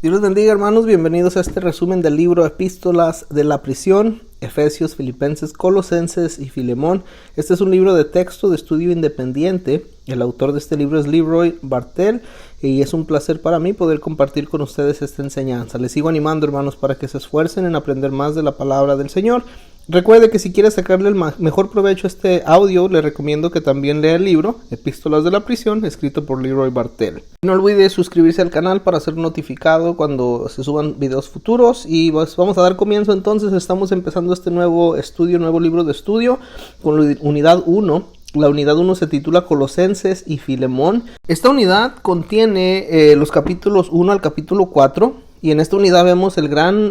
Dios les bendiga, hermanos, bienvenidos a este resumen del libro Epístolas de la Prisión, Efesios, Filipenses, Colosenses y Filemón. Este es un libro de texto de estudio independiente. El autor de este libro es Leroy Bartel y es un placer para mí poder compartir con ustedes esta enseñanza. Les sigo animando, hermanos, para que se esfuercen en aprender más de la palabra del Señor. Recuerde que si quiere sacarle el mejor provecho a este audio, le recomiendo que también lea el libro Epístolas de la Prisión, escrito por Leroy Bartel. No olvide suscribirse al canal para ser notificado cuando se suban videos futuros. Y pues vamos a dar comienzo entonces. Estamos empezando este nuevo libro de estudio con la unidad 1. La unidad 1 se titula Colosenses y Filemón. Esta unidad contiene los capítulos 1 al capítulo 4. Y en esta unidad vemos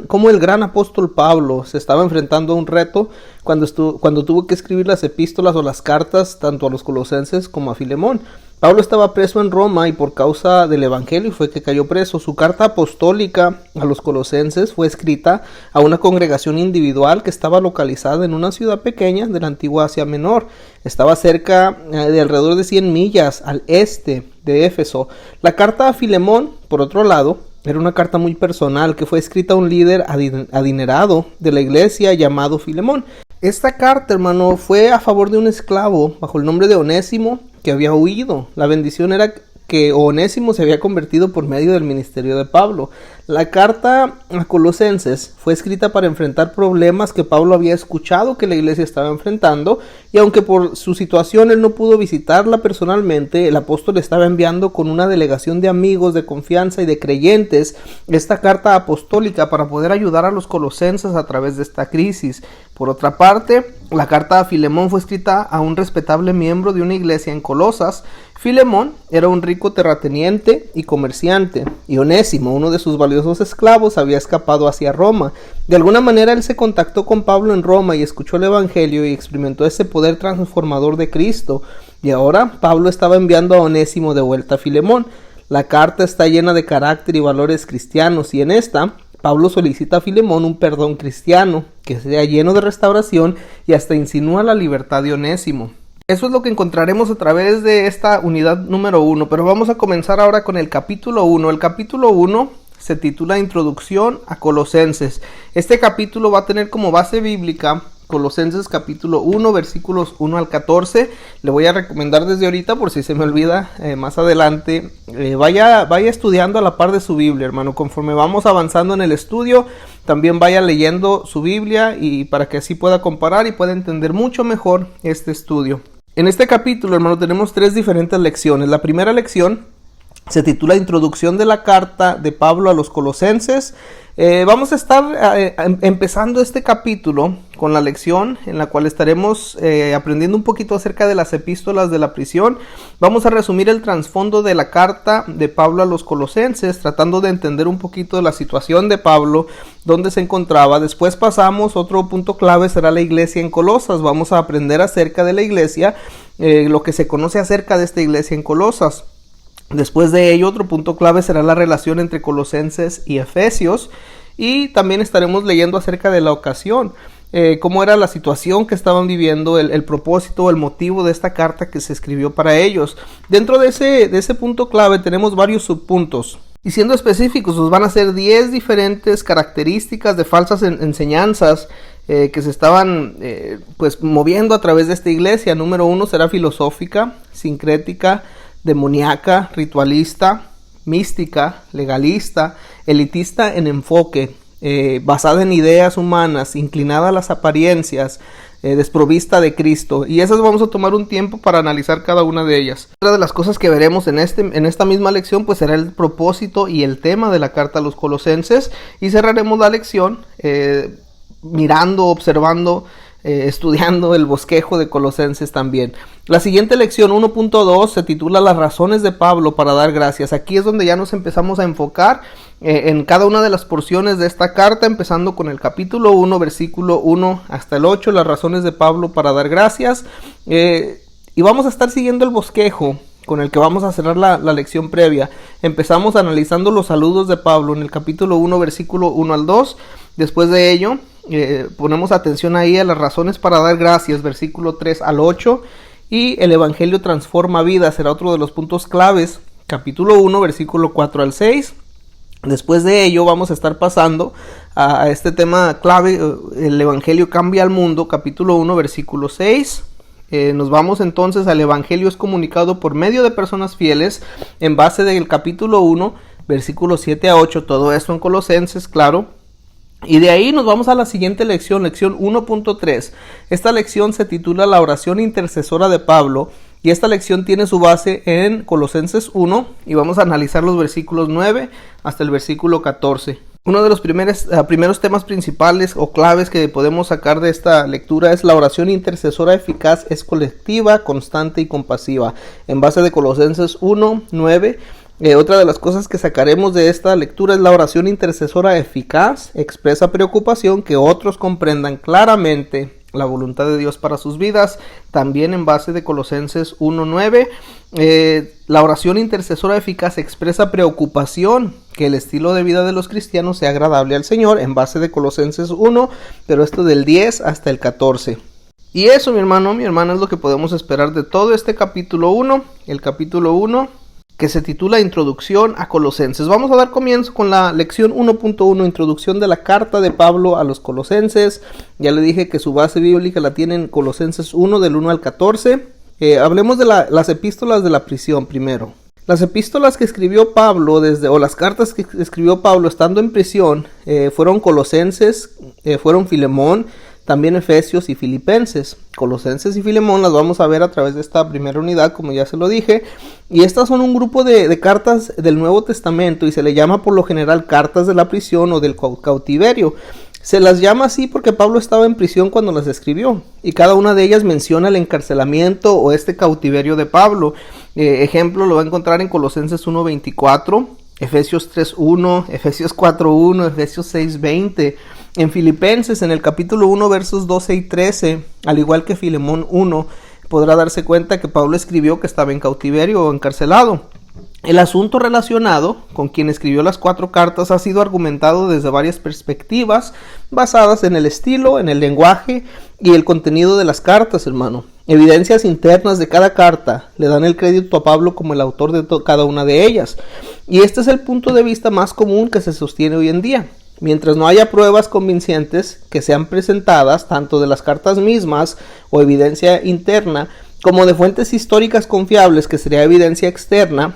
cómo el gran apóstol Pablo se estaba enfrentando a un reto cuando tuvo que escribir las epístolas o las cartas tanto a los colosenses como a Filemón. Pablo estaba preso en Roma y por causa del evangelio fue que cayó preso. Su carta apostólica a los colosenses fue escrita a una congregación individual que estaba localizada en una ciudad pequeña de la antigua Asia Menor. Estaba cerca de alrededor de 100 millas al este de Éfeso. La carta a Filemón, por otro lado, era una carta muy personal que fue escrita a un líder adinerado de la iglesia llamado Filemón. Esta carta, hermano, fue a favor de un esclavo bajo el nombre de Onésimo que había huido. La bendición era que Onésimo se había convertido por medio del ministerio de Pablo. La carta a Colosenses fue escrita para enfrentar problemas que Pablo había escuchado que la iglesia estaba enfrentando, y aunque por su situación él no pudo visitarla personalmente, el apóstol estaba enviando con una delegación de amigos de confianza y de creyentes esta carta apostólica para poder ayudar a los colosenses a través de esta crisis. Por otra parte, la carta a Filemón fue escrita a un respetable miembro de una iglesia en Colosas. Filemón era un rico terrateniente y comerciante, y Onésimo, uno de sus valiosos esclavos, había escapado hacia Roma. De alguna manera él se contactó con Pablo en Roma y escuchó el evangelio y experimentó ese poder transformador de Cristo. Y ahora Pablo estaba enviando a Onésimo de vuelta a Filemón. La carta está llena de carácter y valores cristianos, y en esta Pablo solicita a Filemón un perdón cristiano que sea lleno de restauración y hasta insinúa la libertad de Onésimo. Eso es lo que encontraremos a través de esta unidad número 1, pero vamos a comenzar ahora con el capítulo 1. El capítulo 1 se titula Introducción a Colosenses. Este capítulo va a tener como base bíblica Colosenses capítulo 1, versículos 1 al 14. Le voy a recomendar desde ahorita, por si se me olvida más adelante, vaya estudiando a la par de su Biblia, hermano. Conforme vamos avanzando en el estudio, también vaya leyendo su Biblia, y para que así pueda comparar y pueda entender mucho mejor este estudio. En este capítulo, hermano, tenemos 3 diferentes lecciones. La primera lección se titula Introducción de la carta de Pablo a los colosenses. Vamos a estar empezando este capítulo con la lección en la cual estaremos aprendiendo un poquito acerca de las epístolas de la prisión. Vamos a resumir el trasfondo de la carta de Pablo a los colosenses, tratando de entender un poquito de la situación de Pablo, dónde se encontraba. Después pasamos, otro punto clave será la iglesia en Colosas. Vamos a aprender acerca de la iglesia, lo que se conoce acerca de esta iglesia en Colosas. Después de ello, otro punto clave será la relación entre Colosenses y Efesios, y también estaremos leyendo acerca de la ocasión, cómo era la situación que estaban viviendo, el propósito, el motivo de esta carta que se escribió para ellos. Dentro de ese punto clave tenemos varios subpuntos, y siendo específicos, nos van a ser 10 diferentes características de falsas enseñanzas que se estaban moviendo a través de esta iglesia. Número 1 será filosófica, sincrética, demoníaca, ritualista, mística, legalista, elitista en enfoque, basada en ideas humanas, inclinada a las apariencias, desprovista de Cristo. Y esas vamos a tomar un tiempo para analizar cada una de ellas. Otra de las cosas que veremos en esta misma lección pues será el propósito y el tema de la carta a los colosenses, y cerraremos la lección mirando, observando, estudiando el bosquejo de Colosenses también. La siguiente lección 1.2 se titula Las razones de Pablo para dar gracias. Aquí es donde ya nos empezamos a enfocar en cada una de las porciones de esta carta, empezando con el capítulo 1, versículo 1 hasta el 8, las razones de Pablo para dar gracias, y vamos a estar siguiendo el bosquejo con el que vamos a cerrar la lección previa. Empezamos analizando los saludos de Pablo en el capítulo 1, versículo 1 al 2. Después de ello, ponemos atención ahí a las razones para dar gracias, versículo 3 al 8, y el evangelio transforma vidas, será otro de los puntos claves, capítulo 1, versículo 4 al 6, Después de ello vamos a estar pasando a este tema clave, el Evangelio cambia al mundo, capítulo 1, versículo 6. Nos vamos entonces al Evangelio es comunicado por medio de personas fieles en base del capítulo 1, versículos 7 a 8, todo esto en Colosenses, claro. Y de ahí nos vamos a la siguiente lección 1.3. Esta lección se titula La oración intercesora de Pablo. Y esta lección tiene su base en Colosenses 1 y vamos a analizar los versículos 9 hasta el versículo 14. Uno de los primeros temas principales o claves que podemos sacar de esta lectura es la oración intercesora eficaz, es colectiva, constante y compasiva. En base de Colosenses 1, 9, otra de las cosas que sacaremos de esta lectura es la oración intercesora eficaz, expresa preocupación que otros comprendan claramente la voluntad de Dios para sus vidas. También en base de Colosenses 1:9, la oración intercesora eficaz expresa preocupación que el estilo de vida de los cristianos sea agradable al Señor, en base de Colosenses 1, pero esto del 10 hasta el 14. Y eso, mi hermano, mi hermana, es lo que podemos esperar de todo este capítulo 1, el capítulo 1, que se titula Introducción a Colosenses. Vamos a dar comienzo con la lección 1.1, Introducción de la carta de Pablo a los Colosenses. Ya le dije que su base bíblica la tiene en Colosenses 1, del 1 al 14. Hablemos de las epístolas de la prisión primero. Las epístolas que escribió Pablo, o las cartas que escribió Pablo estando en prisión, fueron Colosenses, fueron Filemón, también Efesios y Filipenses. Colosenses y Filemón las vamos a ver a través de esta primera unidad, como ya se lo dije. Y estas son un grupo de cartas del Nuevo Testamento y se le llama por lo general cartas de la prisión o del cautiverio. Se las llama así porque Pablo estaba en prisión cuando las escribió. Y cada una de ellas menciona el encarcelamiento o este cautiverio de Pablo. Ejemplo lo va a encontrar en Colosenses 1:24, Efesios 3:1, Efesios 4:1, Efesios 6:20. En Filipenses, en el capítulo 1, versos 12 y 13, al igual que Filemón 1, podrá darse cuenta que Pablo escribió que estaba en cautiverio o encarcelado. El asunto relacionado con quien escribió las 4 cartas ha sido argumentado desde varias perspectivas, basadas en el estilo, en el lenguaje y el contenido de las cartas, hermano. Evidencias internas de cada carta le dan el crédito a Pablo como el autor de cada una de ellas. Y este es el punto de vista más común que se sostiene hoy en día. Mientras no haya pruebas convincentes que sean presentadas, tanto de las cartas mismas o evidencia interna, como de fuentes históricas confiables que sería evidencia externa,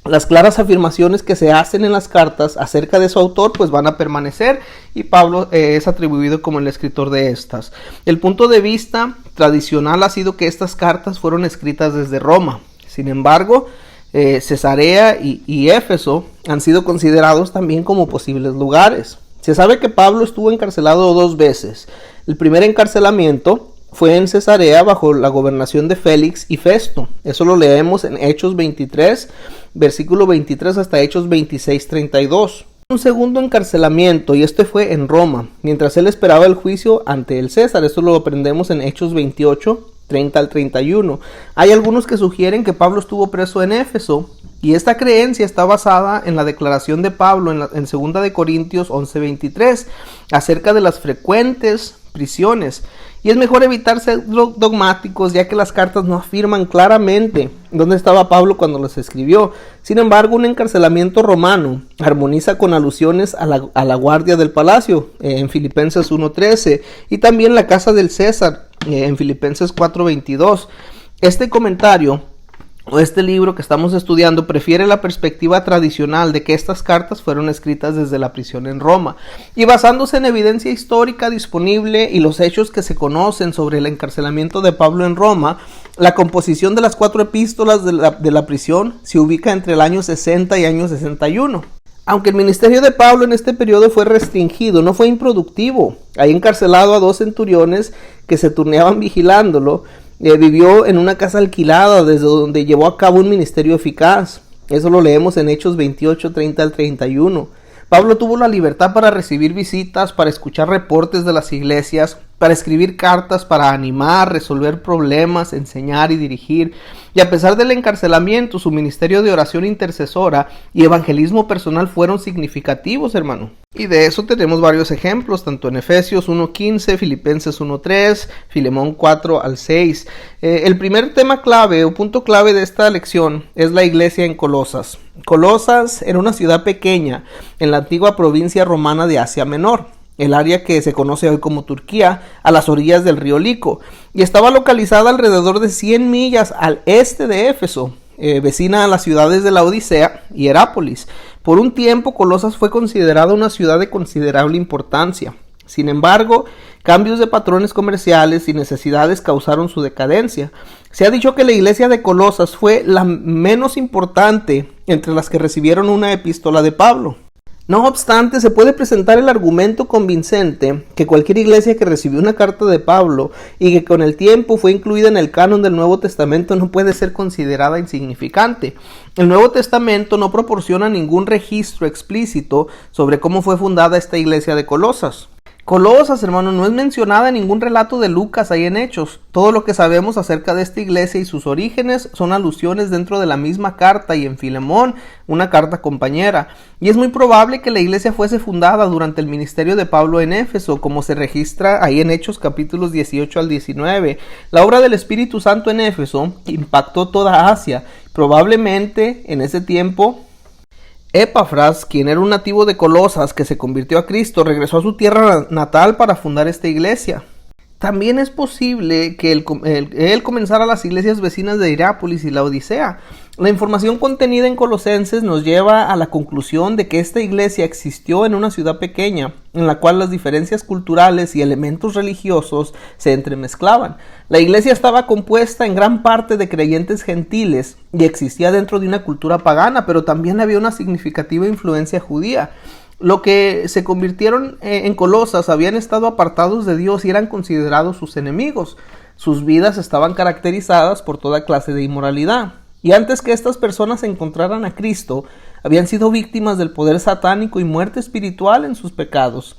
las claras afirmaciones que se hacen en las cartas acerca de su autor pues van a permanecer y Pablo es atribuido como el escritor de estas. El punto de vista tradicional ha sido que estas cartas fueron escritas desde Roma. Sin embargo, Cesarea y Éfeso han sido considerados también como posibles lugares. Se sabe que Pablo estuvo encarcelado 2 veces. El primer encarcelamiento fue en Cesarea bajo la gobernación de Félix y Festo. Eso lo leemos en Hechos 23, versículo 23 hasta Hechos 26:32. Un segundo encarcelamiento, y este fue en Roma, mientras él esperaba el juicio ante el César. Esto lo aprendemos en Hechos 28, 30 al 31. Hay algunos que sugieren que Pablo estuvo preso en Éfeso, y esta creencia está basada en la declaración de Pablo en 2 de Corintios 11:23 acerca de las frecuentes prisiones. Y es mejor evitar ser dogmáticos, ya que las cartas no afirman claramente dónde estaba Pablo cuando las escribió. Sin embargo, un encarcelamiento romano armoniza con alusiones a la guardia del palacio en Filipenses 1:13 y también la casa del César en Filipenses 4:22. Este comentario o este libro que estamos estudiando prefiere la perspectiva tradicional de que estas cartas fueron escritas desde la prisión en Roma, y basándose en evidencia histórica disponible y los hechos que se conocen sobre el encarcelamiento de Pablo en Roma, la composición de las 4 epístolas de la prisión se ubica entre el año 60 y año 61. Aunque el ministerio de Pablo en este periodo fue restringido, no fue improductivo. Ahí encarcelado a 2 centuriones que se turneaban vigilándolo. Vivió en una casa alquilada desde donde llevó a cabo un ministerio eficaz. Eso lo leemos en Hechos 28, 30 al 31. Pablo tuvo la libertad para recibir visitas, para escuchar reportes de las iglesias, para escribir cartas, para animar, resolver problemas, enseñar y dirigir. y a pesar del encarcelamiento, su ministerio de oración intercesora y evangelismo personal fueron significativos, hermano. Y de eso tenemos varios ejemplos, tanto en Efesios 1:15, Filipenses 1:3, Filemón 4-6. El primer tema clave o punto clave de esta lección es la iglesia en Colosas. Colosas era una ciudad pequeña en la antigua provincia romana de Asia Menor, el área que se conoce hoy como Turquía, a las orillas del río Lico, y estaba localizada alrededor de 100 millas al este de Éfeso, vecina a las ciudades de Laodicea y Herápolis. Por un tiempo, Colosas fue considerada una ciudad de considerable importancia. Sin embargo, cambios de patrones comerciales y necesidades causaron su decadencia. Se ha dicho que la iglesia de Colosas fue la menos importante entre las que recibieron una epístola de Pablo. No obstante, se puede presentar el argumento convincente que cualquier iglesia que recibió una carta de Pablo y que con el tiempo fue incluida en el canon del Nuevo Testamento no puede ser considerada insignificante. El Nuevo Testamento no proporciona ningún registro explícito sobre cómo fue fundada esta iglesia de Colosas. Colosas, hermano, no es mencionada en ningún relato de Lucas ahí en Hechos. Todo lo que sabemos acerca de esta iglesia y sus orígenes son alusiones dentro de la misma carta y en Filemón, una carta compañera. Y es muy probable que la iglesia fuese fundada durante el ministerio de Pablo en Éfeso, como se registra ahí en Hechos capítulos 18-19. La obra del Espíritu Santo en Éfeso impactó toda Asia. Probablemente en ese tiempo Epafras, quien era un nativo de Colosas que se convirtió a Cristo, regresó a su tierra natal para fundar esta iglesia. También es posible que él comenzara las iglesias vecinas de Herápolis y Laodicea. La información contenida en Colosenses nos lleva a la conclusión de que esta iglesia existió en una ciudad pequeña, en la cual las diferencias culturales y elementos religiosos se entremezclaban. La iglesia estaba compuesta en gran parte de creyentes gentiles y existía dentro de una cultura pagana, pero también había una significativa influencia judía. Lo que se convirtieron en Colosas habían estado apartados de Dios y eran considerados sus enemigos. Sus vidas estaban caracterizadas por toda clase de inmoralidad. Y antes que estas personas encontraran a Cristo, habían sido víctimas del poder satánico y muerte espiritual en sus pecados.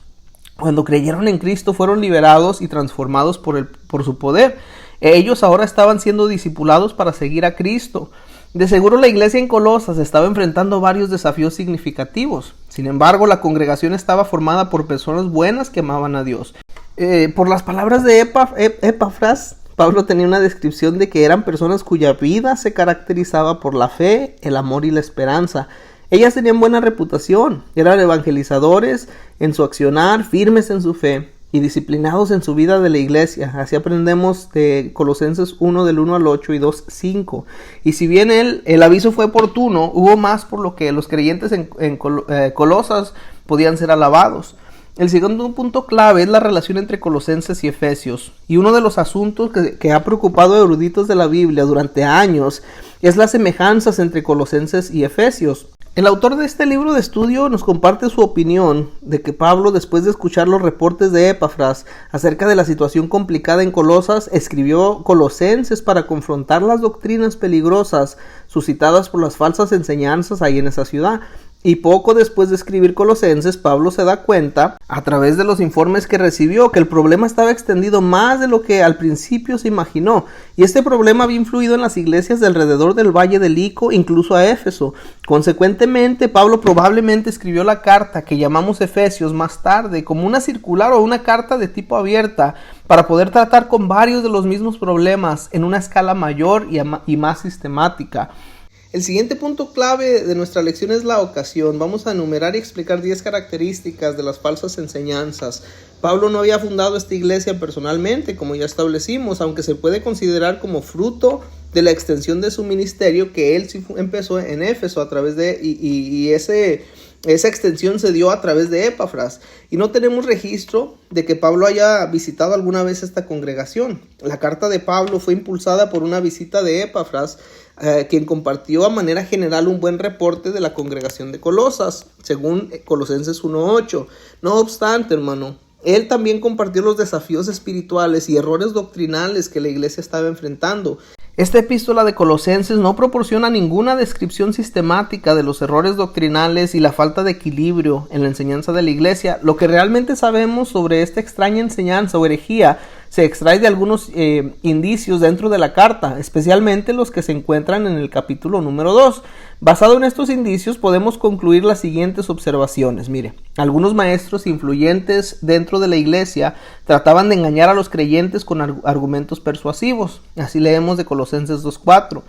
Cuando creyeron en Cristo fueron liberados y transformados por su poder. Ellos ahora estaban siendo discipulados para seguir a Cristo. De seguro la iglesia en Colosas estaba enfrentando varios desafíos significativos. Sin embargo, la congregación estaba formada por personas buenas que amaban a Dios. Por las palabras de Epafras, Pablo tenía una descripción de que eran personas cuya vida se caracterizaba por la fe, el amor y la esperanza. Ellas tenían buena reputación, eran evangelizadores en su accionar, firmes en su fe y disciplinados en su vida de la iglesia. Así aprendemos de Colosenses 1 del 1 al 8 y 2, 5. Y si bien el aviso fue oportuno, hubo más por lo que los creyentes en Colosas podían ser alabados. El segundo punto clave es la relación entre Colosenses y Efesios. Y uno de los asuntos que ha preocupado a eruditos de la Biblia durante años es las semejanzas entre Colosenses y Efesios. El autor de este libro de estudio nos comparte su opinión de que Pablo, después de escuchar los reportes de Epafras acerca de la situación complicada en Colosas, escribió Colosenses para confrontar las doctrinas peligrosas suscitadas por las falsas enseñanzas ahí en esa ciudad. Y poco después de escribir Colosenses, Pablo se da cuenta, a través de los informes que recibió, que el problema estaba extendido más de lo que al principio se imaginó. Y este problema había influido en las iglesias de alrededor del valle del Lico, incluso a Éfeso. Consecuentemente, Pablo probablemente escribió la carta que llamamos Efesios más tarde, como una circular o una carta de tipo abierta, para poder tratar con varios de los mismos problemas en una escala mayor y más sistemática. El siguiente punto clave de nuestra lección es la ocasión. Vamos a enumerar y explicar 10 características de las falsas enseñanzas. Pablo no había fundado esta iglesia personalmente, como ya establecimos, aunque se puede considerar como fruto de la extensión de su ministerio, que él sí empezó en Éfeso a través de, esa extensión se dio a través de Epafras. Y no tenemos registro de que Pablo haya visitado alguna vez esta congregación. La carta de Pablo fue impulsada por una visita de Epafras, quien compartió a manera general un buen reporte de la congregación de Colosas, según Colosenses 1:8. No obstante, hermano, él también compartió los desafíos espirituales y errores doctrinales que la iglesia estaba enfrentando. Esta epístola de Colosenses no proporciona ninguna descripción sistemática de los errores doctrinales y la falta de equilibrio en la enseñanza de la iglesia. Lo que realmente sabemos sobre esta extraña enseñanza o herejía se extrae de algunos indicios dentro de la carta, especialmente los que se encuentran en el capítulo número 2. Basado en estos indicios podemos concluir las siguientes observaciones. Mire, algunos maestros influyentes dentro de la iglesia trataban de engañar a los creyentes con argumentos persuasivos. Así leemos de Colosenses 2:4.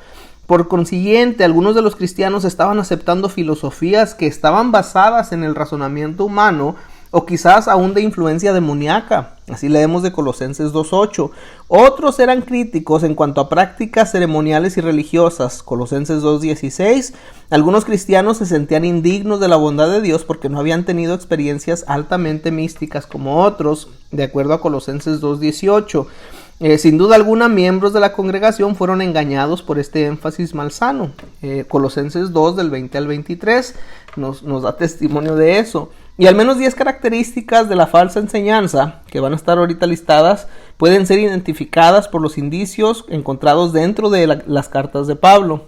Por consiguiente, algunos de los cristianos estaban aceptando filosofías que estaban basadas en el razonamiento humano o quizás aún de influencia demoníaca. Así leemos de Colosenses 2:8. Otros eran críticos en cuanto a prácticas ceremoniales y religiosas. Colosenses 2:16. Algunos cristianos se sentían indignos de la bondad de Dios porque no habían tenido experiencias altamente místicas como otros, de acuerdo a Colosenses 2:18. Sin duda alguna, miembros de la congregación fueron engañados por este énfasis malsano. Colosenses 2 del 20 al 23 nos da testimonio de eso. Y al menos 10 características de la falsa enseñanza, que van a estar ahorita listadas, pueden ser identificadas por los indicios encontrados dentro de las cartas de Pablo.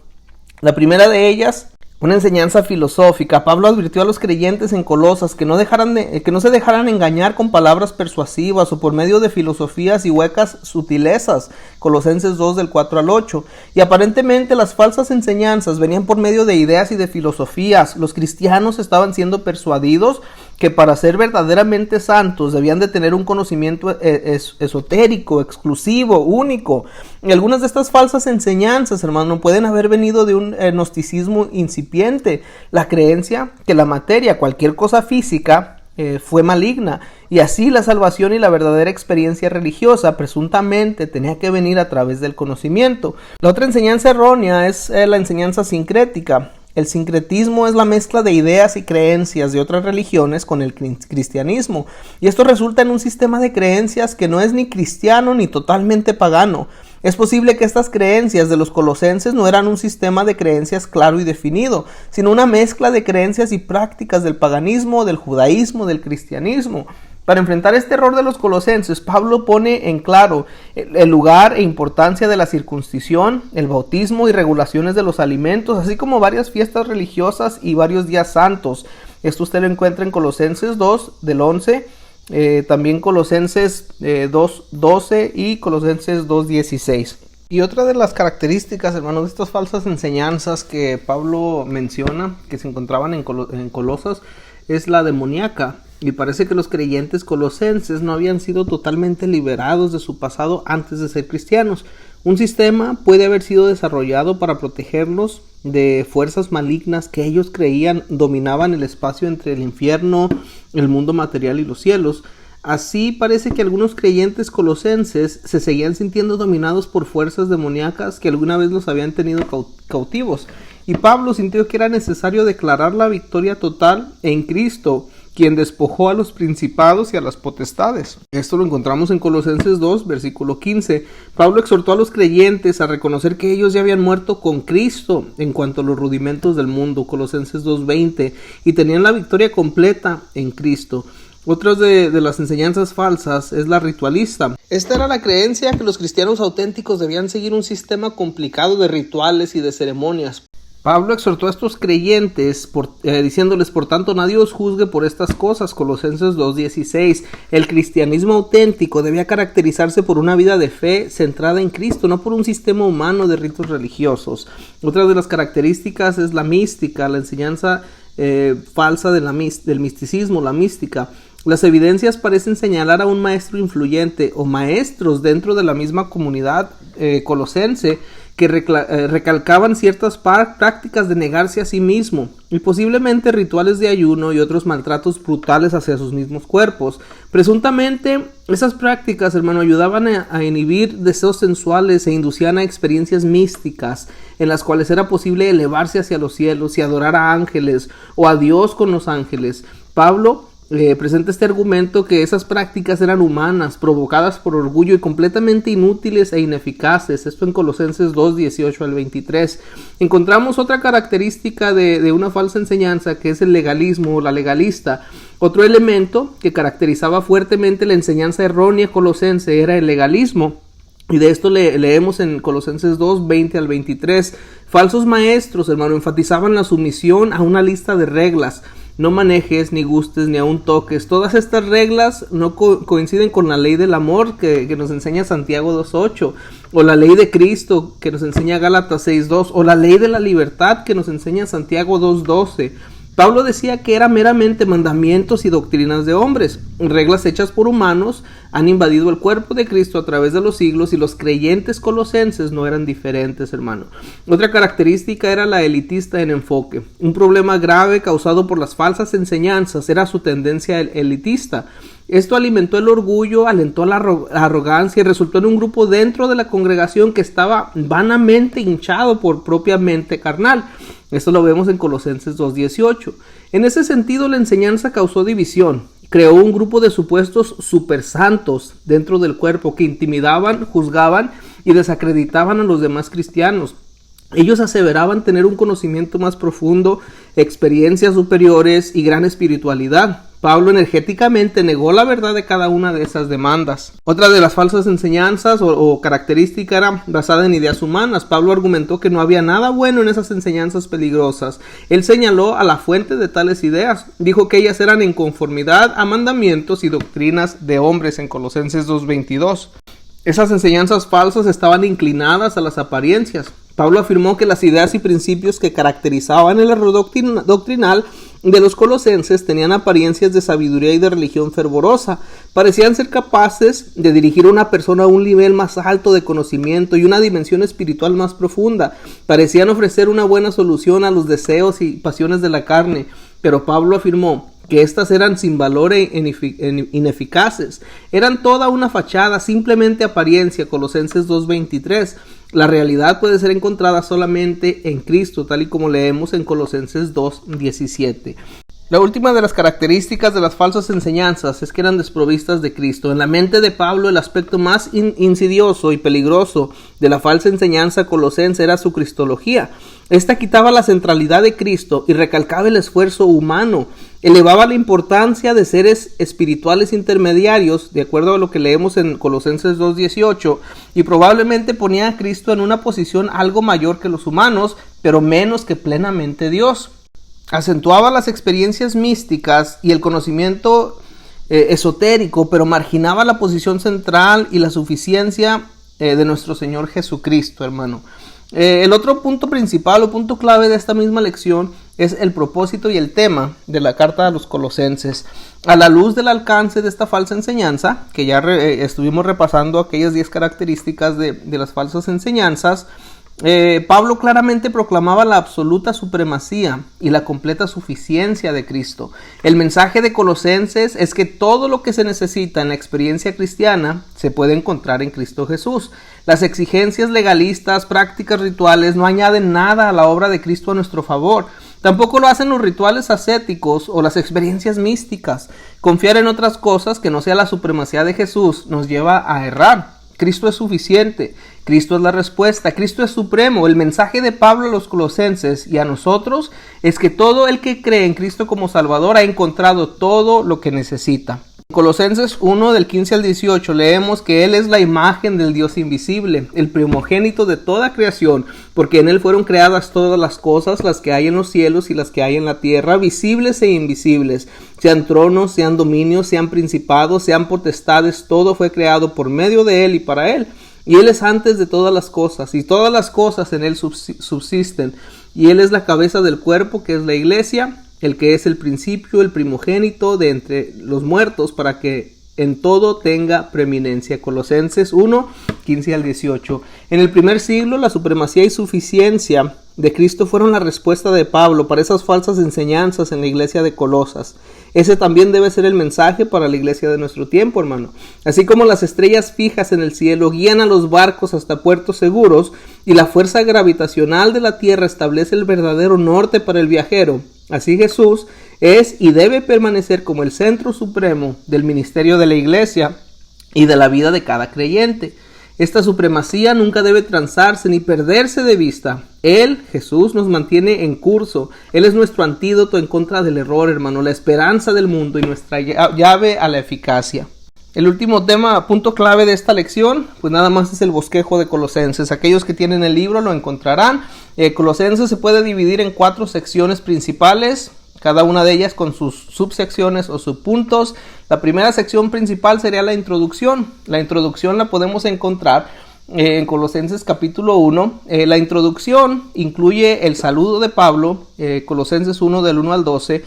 La primera de ellas, una enseñanza filosófica. Pablo advirtió a los creyentes en Colosas que no se dejaran engañar con palabras persuasivas o por medio de filosofías y huecas sutilezas. Colosenses 2 del 4 al 8. Y aparentemente las falsas enseñanzas venían por medio de ideas y de filosofías. Los cristianos estaban siendo persuadidos que para ser verdaderamente santos debían de tener un conocimiento esotérico, exclusivo, único. Y algunas de estas falsas enseñanzas, hermano, pueden haber venido de un gnosticismo incipiente, la creencia que la materia, cualquier cosa física, fue maligna, y así la salvación y la verdadera experiencia religiosa presuntamente tenía que venir a través del conocimiento. La otra enseñanza errónea es la enseñanza sincrética. El sincretismo es la mezcla de ideas y creencias de otras religiones con el cristianismo, y esto resulta en un sistema de creencias que no es ni cristiano ni totalmente pagano. Es posible que estas creencias de los colosenses no eran un sistema de creencias claro y definido, sino una mezcla de creencias y prácticas del paganismo, del judaísmo, del cristianismo. Para enfrentar este error de los colosenses, Pablo pone en claro el lugar e importancia de la circuncisión, el bautismo y regulaciones de los alimentos, así como varias fiestas religiosas y varios días santos. Esto usted lo encuentra en Colosenses 2 del 11, también Colosenses 2:12 y Colosenses 2:16. Y otra de las características, hermanos, de estas falsas enseñanzas que Pablo menciona, que se encontraban en Colosas, es la demoníaca. Y parece que los creyentes colosenses no habían sido totalmente liberados de su pasado antes de ser cristianos. Un sistema puede haber sido desarrollado para protegerlos de fuerzas malignas que ellos creían dominaban el espacio entre el infierno, el mundo material y los cielos. Así parece que algunos creyentes colosenses se seguían sintiendo dominados por fuerzas demoníacas que alguna vez los habían tenido cautivos. Y Pablo sintió que era necesario declarar la victoria total en Cristo, quien despojó a los principados y a las potestades. Esto lo encontramos en Colosenses 2, versículo 15. Pablo exhortó a los creyentes a reconocer que ellos ya habían muerto con Cristo en cuanto a los rudimentos del mundo, Colosenses 2:20, y tenían la victoria completa en Cristo. Otra de las enseñanzas falsas es la ritualista. Esta era la creencia que los cristianos auténticos debían seguir un sistema complicado de rituales y de ceremonias. Pablo exhortó a estos creyentes diciéndoles: por tanto nadie os juzgue por estas cosas, Colosenses 2:16. El cristianismo auténtico debía caracterizarse por una vida de fe centrada en Cristo, no por un sistema humano de ritos religiosos. Otra de las características es la mística, la enseñanza falsa del misticismo, la mística. Las evidencias parecen señalar a un maestro influyente o maestros dentro de la misma comunidad colosense que recalcaban ciertas prácticas de negarse a sí mismo y posiblemente rituales de ayuno y otros maltratos brutales hacia sus mismos cuerpos. Presuntamente, esas prácticas, hermano, ayudaban a inhibir deseos sensuales e inducían a experiencias místicas en las cuales era posible elevarse hacia los cielos y adorar a ángeles o a Dios con los ángeles. Pablo presenta este argumento que esas prácticas eran humanas, provocadas por orgullo y completamente inútiles e ineficaces. Esto en Colosenses 2:18 al 23. Encontramos otra característica de una falsa enseñanza, que es el legalismo o la legalista. Otro elemento que caracterizaba fuertemente la enseñanza errónea colosense era el legalismo. Y de esto leemos en Colosenses 2:20 al 23. Falsos maestros, hermano, enfatizaban la sumisión a una lista de reglas. no manejes, ni gustes, ni aun toques. Todas estas reglas no coinciden con la ley del amor que nos enseña Santiago 2.8, o la ley de Cristo que nos enseña Gálatas 6.2, o la ley de la libertad que nos enseña Santiago 2.12. Pablo decía que eran meramente mandamientos y doctrinas de hombres. Reglas hechas por humanos han invadido el cuerpo de Cristo a través de los siglos, y los creyentes colosenses no eran diferentes, hermano. Otra característica era la elitista en enfoque. Un problema grave causado por las falsas enseñanzas era su tendencia elitista. Esto alimentó el orgullo, alentó la arrogancia y resultó en un grupo dentro de la congregación que estaba vanamente hinchado por propia mente carnal. Esto lo vemos en Colosenses 2.18. En ese sentido, la enseñanza causó división. Creó un grupo de supuestos supersantos dentro del cuerpo que intimidaban, juzgaban y desacreditaban a los demás cristianos. Ellos aseveraban tener un conocimiento más profundo, experiencias superiores y gran espiritualidad. Pablo energéticamente negó la verdad de cada una de esas demandas. Otra de las falsas enseñanzas o característica era basada en ideas humanas. Pablo argumentó que no había nada bueno en esas enseñanzas peligrosas. Él señaló a la fuente de tales ideas. Dijo que ellas eran en conformidad a mandamientos y doctrinas de hombres en Colosenses 2.22. Esas enseñanzas falsas estaban inclinadas a las apariencias. Pablo afirmó que las ideas y principios que caracterizaban el error doctrinal de los colosenses tenían apariencias de sabiduría y de religión fervorosa. Parecían ser capaces de dirigir a una persona a un nivel más alto de conocimiento y una dimensión espiritual más profunda. Parecían ofrecer una buena solución a los deseos y pasiones de la carne. Pero Pablo afirmó que estas eran sin valor e ineficaces. Eran toda una fachada, simplemente apariencia. Colosenses 2.23. La realidad puede ser encontrada solamente en Cristo, tal y como leemos en Colosenses 2.17. La última de las características de las falsas enseñanzas es que eran desprovistas de Cristo. En la mente de Pablo, el aspecto más insidioso y peligroso de la falsa enseñanza colosense era su cristología. Esta quitaba la centralidad de Cristo y recalcaba el esfuerzo humano. Elevaba la importancia de seres espirituales intermediarios, de acuerdo a lo que leemos en Colosenses 2.18, y probablemente ponía a Cristo en una posición algo mayor que los humanos, pero menos que plenamente Dios. Acentuaba las experiencias místicas y el conocimiento esotérico, pero marginaba la posición central y la suficiencia de nuestro Señor Jesucristo, hermano. El otro punto principal o punto clave de esta misma lección es el propósito y el tema de la carta a los colosenses. A la luz del alcance de esta falsa enseñanza, que ya estuvimos repasando aquellas 10 características de las falsas enseñanzas, Pablo claramente proclamaba la absoluta supremacía y la completa suficiencia de Cristo. El mensaje de Colosenses es que todo lo que se necesita en la experiencia cristiana se puede encontrar en Cristo Jesús. Las exigencias legalistas, prácticas rituales no añaden nada a la obra de Cristo a nuestro favor. Tampoco lo hacen los rituales ascéticos o las experiencias místicas. Confiar en otras cosas que no sea la supremacía de Jesús nos lleva a errar. Cristo es suficiente, Cristo es la respuesta, Cristo es supremo. El mensaje de Pablo a los colosenses y a nosotros es que todo el que cree en Cristo como Salvador ha encontrado todo lo que necesita. En Colosenses 1 del 15 al 18 leemos que Él es la imagen del Dios invisible, el primogénito de toda creación, porque en Él fueron creadas todas las cosas, las que hay en los cielos y las que hay en la tierra, visibles e invisibles, sean tronos, sean dominios, sean principados, sean potestades, todo fue creado por medio de Él y para Él. Y Él es antes de todas las cosas, y todas las cosas en Él subsisten, y Él es la cabeza del cuerpo, que es la iglesia, el que es el principio, el primogénito de entre los muertos, para que en todo tenga preeminencia. Colosenses 1, 15 al 18. En el primer siglo, la supremacía y suficiencia de Cristo fueron la respuesta de Pablo para esas falsas enseñanzas en la iglesia de Colosas. Ese también debe ser el mensaje para la iglesia de nuestro tiempo, hermano. Así como las estrellas fijas en el cielo guían a los barcos hasta puertos seguros y la fuerza gravitacional de la tierra establece el verdadero norte para el viajero, así Jesús es y debe permanecer como el centro supremo del ministerio de la iglesia y de la vida de cada creyente. Esta supremacía nunca debe transarse ni perderse de vista. Él, Jesús, nos mantiene en curso. Él es nuestro antídoto en contra del error, hermano, la esperanza del mundo y nuestra llave a la eficacia. El último tema, punto clave de esta lección, pues nada más es el bosquejo de Colosenses. Aquellos que tienen el libro lo encontrarán. Colosenses se puede dividir en 4 secciones principales. cada una de ellas con sus subsecciones o subpuntos. La primera sección principal sería la introducción. La introducción la podemos encontrar en Colosenses capítulo 1. La introducción incluye el saludo de Pablo, Colosenses 1 del 1 al 12.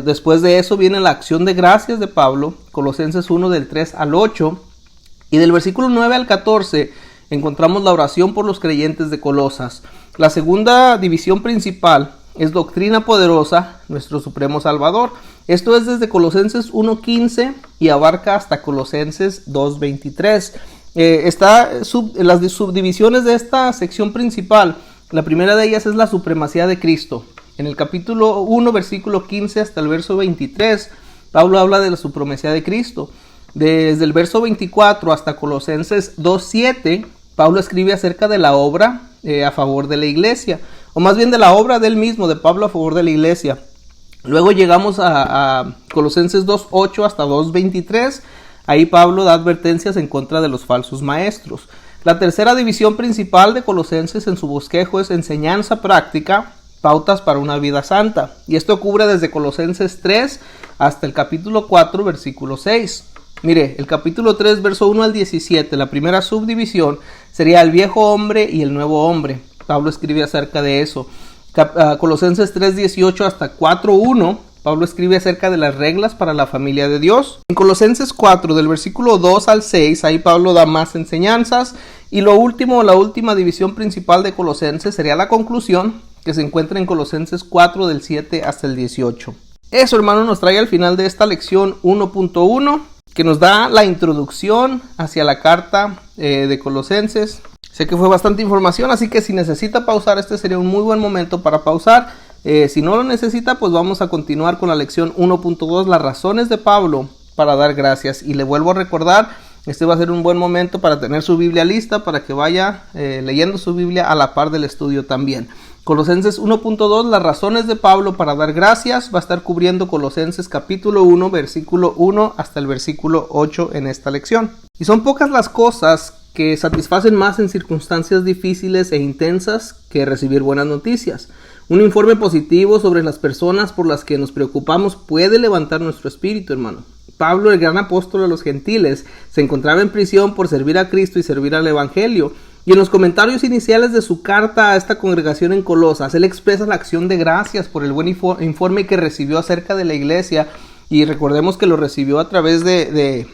Después de eso viene la acción de gracias de Pablo, Colosenses 1 del 3 al 8. Y del versículo 9 al 14 encontramos la oración por los creyentes de Colosas. La segunda división principal es doctrina poderosa, nuestro supremo Salvador. Esto es desde Colosenses 1:15 y abarca hasta Colosenses 2:23. Las subdivisiones de esta sección principal, la primera de ellas es la supremacía de Cristo. En el capítulo 1, versículo 15 hasta el verso 23, Pablo habla de la supremacía de Cristo. Desde el verso 24 hasta Colosenses 2:7, Pablo escribe acerca de la obra a favor de la iglesia, o más bien de la obra del mismo, de Pablo a favor de la iglesia. Luego llegamos a Colosenses 2:8 hasta 2:23. Ahí Pablo da advertencias en contra de los falsos maestros. La tercera división principal de Colosenses en su bosquejo es enseñanza práctica, pautas para una vida santa. Y esto cubre desde Colosenses 3 hasta el capítulo 4, versículo 6. Mire, el capítulo 3, verso 1 al 17, la primera subdivisión sería el viejo hombre y el nuevo hombre. Pablo escribe acerca de eso. Colosenses 3:18 hasta 4:1, Pablo escribe acerca de las reglas para la familia de Dios. En Colosenses 4, del versículo 2 al 6, ahí Pablo da más enseñanzas. Y la última división principal de Colosenses sería la conclusión, que se encuentra en Colosenses 4, del 7 hasta el 18. Eso, hermano, nos trae al final de esta lección 1.1, que nos da la introducción hacia la carta de Colosenses. Sé que fue bastante información, así que si necesita pausar, este sería un muy buen momento para pausar. Si no lo necesita, pues vamos a continuar con la lección 1.2, las razones de Pablo para dar gracias. Y le vuelvo a recordar, este va a ser un buen momento para tener su Biblia lista, para que vaya leyendo su Biblia a la par del estudio también. Colosenses 1.2, las razones de Pablo para dar gracias, va a estar cubriendo Colosenses capítulo 1, versículo 1 hasta el versículo 8 en esta lección. Y son pocas las cosas que satisfacen más en circunstancias difíciles e intensas que recibir buenas noticias. Un informe positivo sobre las personas por las que nos preocupamos puede levantar nuestro espíritu, hermano. Pablo, el gran apóstol de los gentiles, se encontraba en prisión por servir a Cristo y servir al Evangelio. Y en los comentarios iniciales de su carta a esta congregación en Colosas, él expresa la acción de gracias por el buen informe que recibió acerca de la iglesia. Y recordemos que lo recibió a través de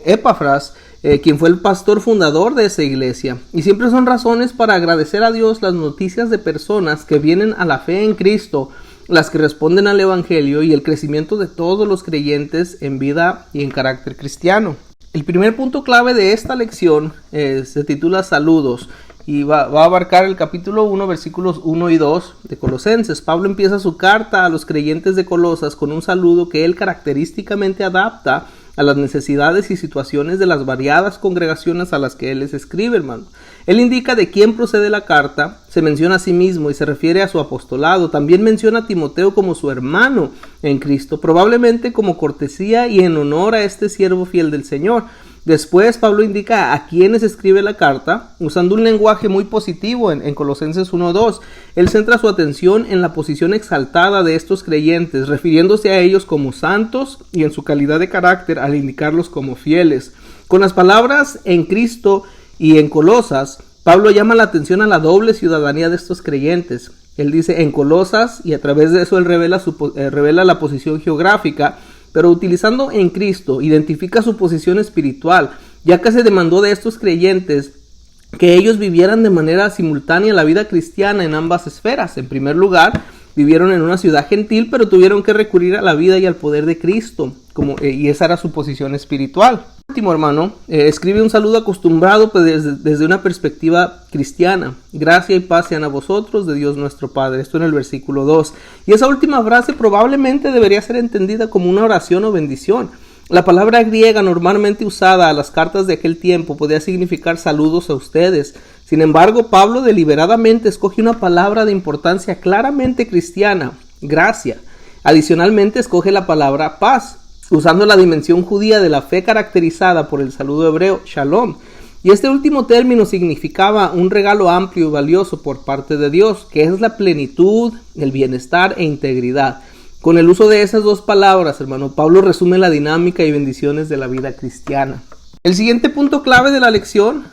Epafras, quien fue el pastor fundador de esa iglesia. Y siempre son razones para agradecer a Dios las noticias de personas que vienen a la fe en Cristo, las que responden al Evangelio y el crecimiento de todos los creyentes en vida y en carácter cristiano. El primer punto clave de esta lección se titula Saludos y va a abarcar el capítulo 1, versículos 1 y 2 de Colosenses. Pablo empieza su carta a los creyentes de Colosas con un saludo que él característicamente adapta a las necesidades y situaciones de las variadas congregaciones a las que él les escribe, hermano. Él indica de quién procede la carta, se menciona a sí mismo y se refiere a su apostolado. También menciona a Timoteo como su hermano en Cristo, probablemente como cortesía y en honor a este siervo fiel del Señor. Después Pablo indica a quienes escribe la carta, usando un lenguaje muy positivo en Colosenses 1:2. Él centra su atención en la posición exaltada de estos creyentes, refiriéndose a ellos como santos y en su calidad de carácter al indicarlos como fieles. Con las palabras en Cristo y en Colosas, Pablo llama la atención a la doble ciudadanía de estos creyentes. Él dice en Colosas y a través de eso él revela la posición geográfica, pero utilizando en Cristo identifica su posición espiritual, ya que se demandó de estos creyentes que ellos vivieran de manera simultánea la vida cristiana en ambas esferas. En primer lugar, vivieron en una ciudad gentil, pero tuvieron que recurrir a la vida y al poder de Cristo, y esa era su posición espiritual. Último, hermano, escribe un saludo acostumbrado desde una perspectiva cristiana. Gracia y paz sean a vosotros de Dios nuestro Padre. Esto en el versículo 2. Y esa última frase probablemente debería ser entendida como una oración o bendición. La palabra griega normalmente usada a las cartas de aquel tiempo podía significar saludos a ustedes. Sin embargo, Pablo deliberadamente escoge una palabra de importancia claramente cristiana, gracia. Adicionalmente escoge la palabra paz, usando la dimensión judía de la fe caracterizada por el saludo hebreo, shalom. Y este último término significaba un regalo amplio y valioso por parte de Dios, que es la plenitud, el bienestar e integridad. Con el uso de esas dos palabras, hermano, Pablo resume la dinámica y bendiciones de la vida cristiana. El siguiente punto clave de la lección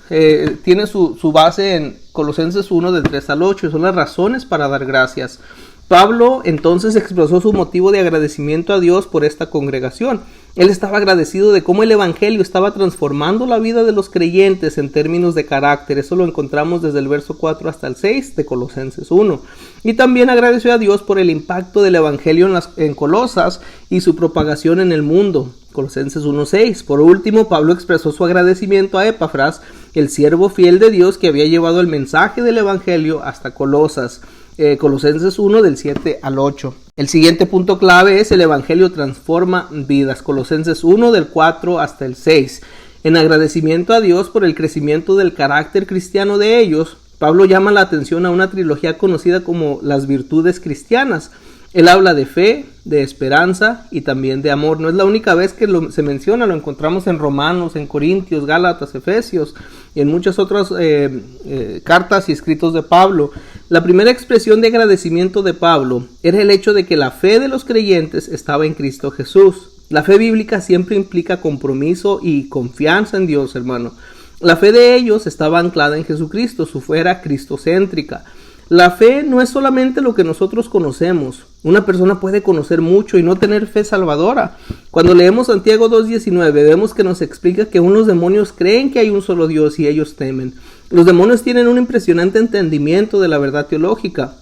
tiene su base en Colosenses 1 del 3 al 8, y son las razones para dar gracias. Pablo entonces expresó su motivo de agradecimiento a Dios por esta congregación. Él estaba agradecido de cómo el evangelio estaba transformando la vida de los creyentes en términos de carácter. Eso lo encontramos desde el verso 4 hasta el 6 de Colosenses 1. Y también agradeció a Dios por el impacto del evangelio en Colosas y su propagación en el mundo. Colosenses 1:6. Por último, Pablo expresó su agradecimiento a Epafras, el siervo fiel de Dios que había llevado el mensaje del evangelio hasta Colosas. Colosenses 1 del 7 al 8. El siguiente punto clave es el evangelio transforma vidas. Colosenses 1 del 4 hasta el 6. En agradecimiento a Dios por el crecimiento del carácter cristiano de ellos, Pablo llama la atención a una trilogía conocida como las virtudes cristianas. Él habla de fe, de esperanza y también de amor. No es la única vez que se menciona, lo encontramos en Romanos, en Corintios, Gálatas, Efesios y en muchas otras cartas y escritos de Pablo. La primera expresión de agradecimiento de Pablo era el hecho de que la fe de los creyentes estaba en Cristo Jesús. La fe bíblica siempre implica compromiso y confianza en Dios, hermano. La fe de ellos estaba anclada en Jesucristo, su fe era cristocéntrica. La fe no es solamente lo que nosotros conocemos. Una persona puede conocer mucho y no tener fe salvadora. Cuando leemos Santiago 2:19, vemos que nos explica que unos demonios creen que hay un solo Dios y ellos temen. Los demonios tienen un impresionante entendimiento de la verdad teológica,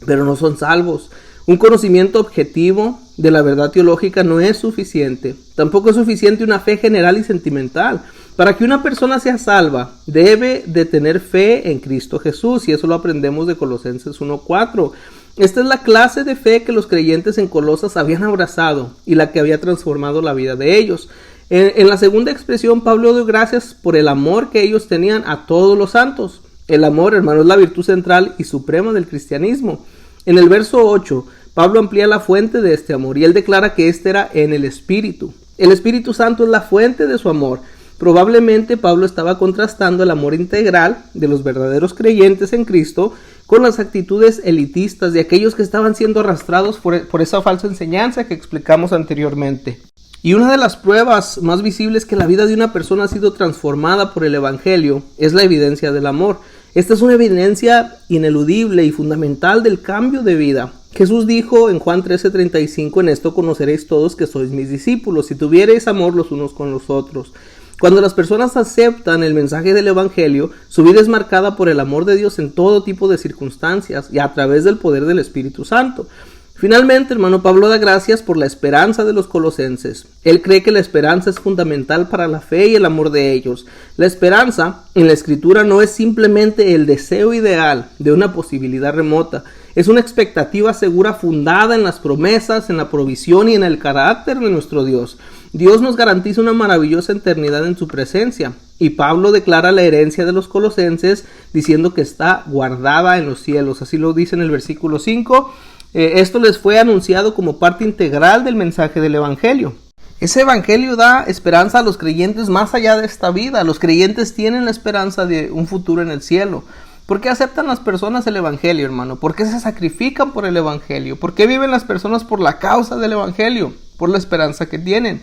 pero no son salvos. Un conocimiento objetivo de la verdad teológica no es suficiente. Tampoco es suficiente una fe general y sentimental. Para que una persona sea salva, debe de tener fe en Cristo Jesús, y eso lo aprendemos de Colosenses 1:4. Esta es la clase de fe que los creyentes en Colosas habían abrazado y la que había transformado la vida de ellos. En la segunda expresión, Pablo dio gracias por el amor que ellos tenían a todos los santos. El amor, hermano, es la virtud central y suprema del cristianismo. En el verso 8, Pablo amplía la fuente de este amor y él declara que este era en el Espíritu. El Espíritu Santo es la fuente de su amor. Probablemente Pablo estaba contrastando el amor integral de los verdaderos creyentes en Cristo con las actitudes elitistas de aquellos que estaban siendo arrastrados por esa falsa enseñanza que explicamos anteriormente. Y una de las pruebas más visibles que la vida de una persona ha sido transformada por el Evangelio es la evidencia del amor. Esta es una evidencia ineludible y fundamental del cambio de vida. Jesús dijo en Juan 13:35, en esto conoceréis todos que sois mis discípulos, si tuviereis amor los unos con los otros. Cuando las personas aceptan el mensaje del Evangelio, su vida es marcada por el amor de Dios en todo tipo de circunstancias y a través del poder del Espíritu Santo. Finalmente, hermano, Pablo da gracias por la esperanza de los colosenses. Él cree que la esperanza es fundamental para la fe y el amor de ellos. La esperanza en la Escritura no es simplemente el deseo ideal de una posibilidad remota. Es una expectativa segura fundada en las promesas, en la provisión y en el carácter de nuestro Dios. Dios nos garantiza una maravillosa eternidad en su presencia. Y Pablo declara la herencia de los colosenses diciendo que está guardada en los cielos. Así lo dice en el versículo 5. Esto les fue anunciado como parte integral del mensaje del Evangelio. Ese Evangelio da esperanza a los creyentes más allá de esta vida. Los creyentes tienen la esperanza de un futuro en el cielo. ¿Por qué aceptan las personas el Evangelio, hermano? ¿Por qué se sacrifican por el Evangelio? ¿Por qué viven las personas por la causa del Evangelio? Por la esperanza que tienen.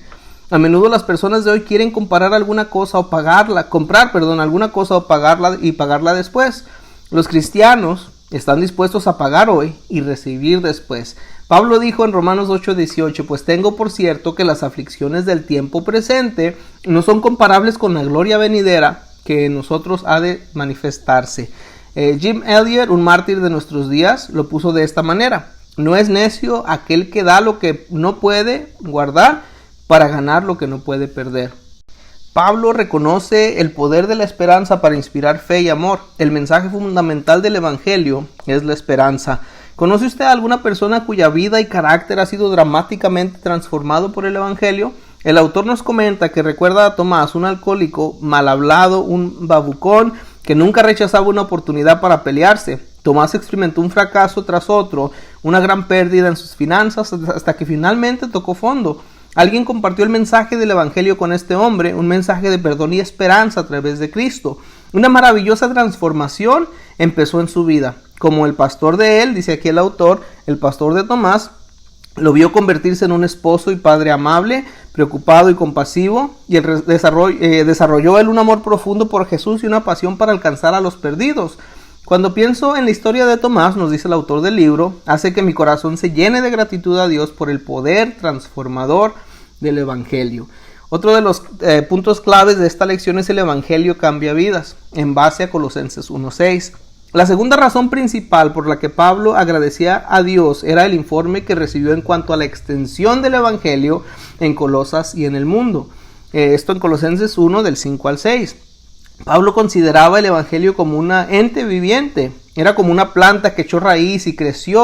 A menudo las personas de hoy quieren comprar alguna cosa o comprar alguna cosa o pagarla después. Los cristianos están dispuestos a pagar hoy y recibir después. Pablo dijo en Romanos 8:18, pues tengo por cierto que las aflicciones del tiempo presente no son comparables con la gloria venidera que en nosotros ha de manifestarse. Jim Elliot, un mártir de nuestros días, lo puso de esta manera: no es necio aquel que da lo que no puede guardar para ganar lo que no puede perder. Pablo reconoce el poder de la esperanza para inspirar fe y amor. El mensaje fundamental del Evangelio es la esperanza. ¿Conoce usted a alguna persona cuya vida y carácter ha sido dramáticamente transformado por el Evangelio? El autor nos comenta que recuerda a Tomás, un alcohólico mal hablado, un babucón que nunca rechazaba una oportunidad para pelearse. Tomás experimentó un fracaso tras otro, una gran pérdida en sus finanzas, hasta que finalmente tocó fondo. Alguien compartió el mensaje del Evangelio con este hombre, un mensaje de perdón y esperanza a través de Cristo. Una maravillosa transformación empezó en su vida. Como el pastor de él, dice aquí el autor, el pastor de Tomás, Lo vio convertirse en un esposo y padre amable, preocupado y compasivo, y desarrolló él un amor profundo por Jesús y una pasión para alcanzar a los perdidos. Cuando pienso en la historia de Tomás, nos dice el autor del libro, hace que mi corazón se llene de gratitud a Dios por el poder transformador del Evangelio. Otro de los puntos claves de esta lección es el Evangelio cambia vidas, en base a Colosenses 1:6. La segunda razón principal por la que Pablo agradecía a Dios era el informe que recibió en cuanto a la extensión del Evangelio en Colosas y en el mundo. Esto en Colosenses 1 del 5 al 6. Pablo consideraba el Evangelio como una ente viviente. Era como una planta que echó raíz y creció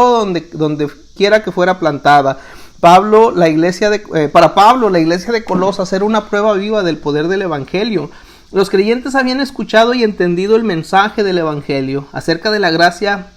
donde quiera que fuera plantada. Para Pablo, la iglesia de Colosas era una prueba viva del poder del Evangelio. Los creyentes habían escuchado y entendido el mensaje del Evangelio acerca de la gracia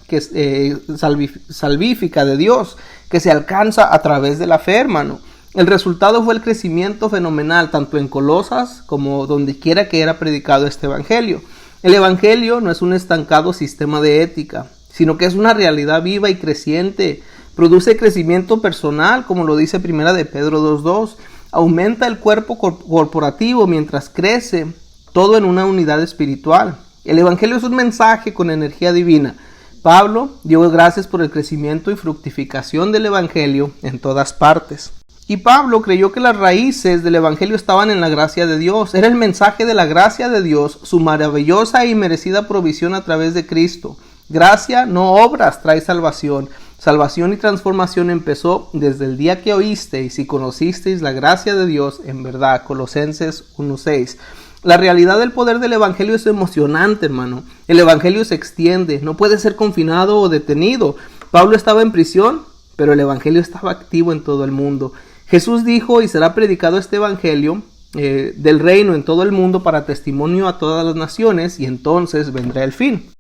salvífica de Dios que se alcanza a través de la fe, hermano. El resultado fue el crecimiento fenomenal tanto en Colosas como donde quiera que era predicado este Evangelio. El Evangelio no es un estancado sistema de ética, sino que es una realidad viva y creciente. Produce crecimiento personal, como lo dice 1 de Pedro 2:2. Aumenta el cuerpo corporativo mientras crece, todo en una unidad espiritual. El Evangelio es un mensaje con energía divina. Pablo dio gracias por el crecimiento y fructificación del Evangelio en todas partes. Y Pablo creyó que las raíces del Evangelio estaban en la gracia de Dios. Era el mensaje de la gracia de Dios, su maravillosa y merecida provisión a través de Cristo. Gracia, no obras, trae salvación. Salvación y transformación empezó desde el día que oísteis y conocisteis la gracia de Dios en verdad. Colosenses 1:6. La realidad del poder del Evangelio es emocionante, hermano. El Evangelio se extiende, no puede ser confinado o detenido. Pablo estaba en prisión, pero el Evangelio estaba activo en todo el mundo. Jesús dijo, y será predicado este Evangelio del reino en todo el mundo para testimonio a todas las naciones, y entonces vendrá el fin.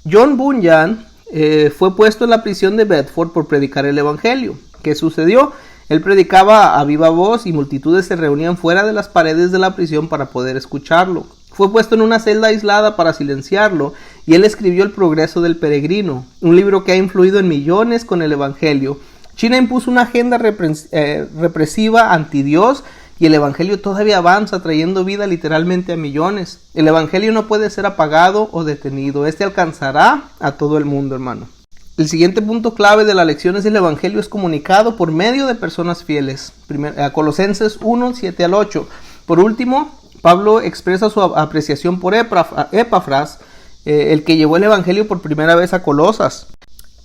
John Bunyan fue puesto en la prisión de Bedford por predicar el Evangelio. ¿Qué sucedió? Él predicaba a viva voz y multitudes se reunían fuera de las paredes de la prisión para poder escucharlo. Fue puesto en una celda aislada para silenciarlo y él escribió El progreso del peregrino, un libro que ha influido en millones con el Evangelio. China impuso una agenda represiva anti Dios y el Evangelio todavía avanza trayendo vida literalmente a millones. El Evangelio no puede ser apagado o detenido. Este alcanzará a todo el mundo, hermano. El siguiente punto clave de la lección es el Evangelio es comunicado por medio de personas fieles. Colosenses 1:7 al 8. Por último, Pablo expresa su apreciación por Epafras, el que llevó el Evangelio por primera vez a Colosas.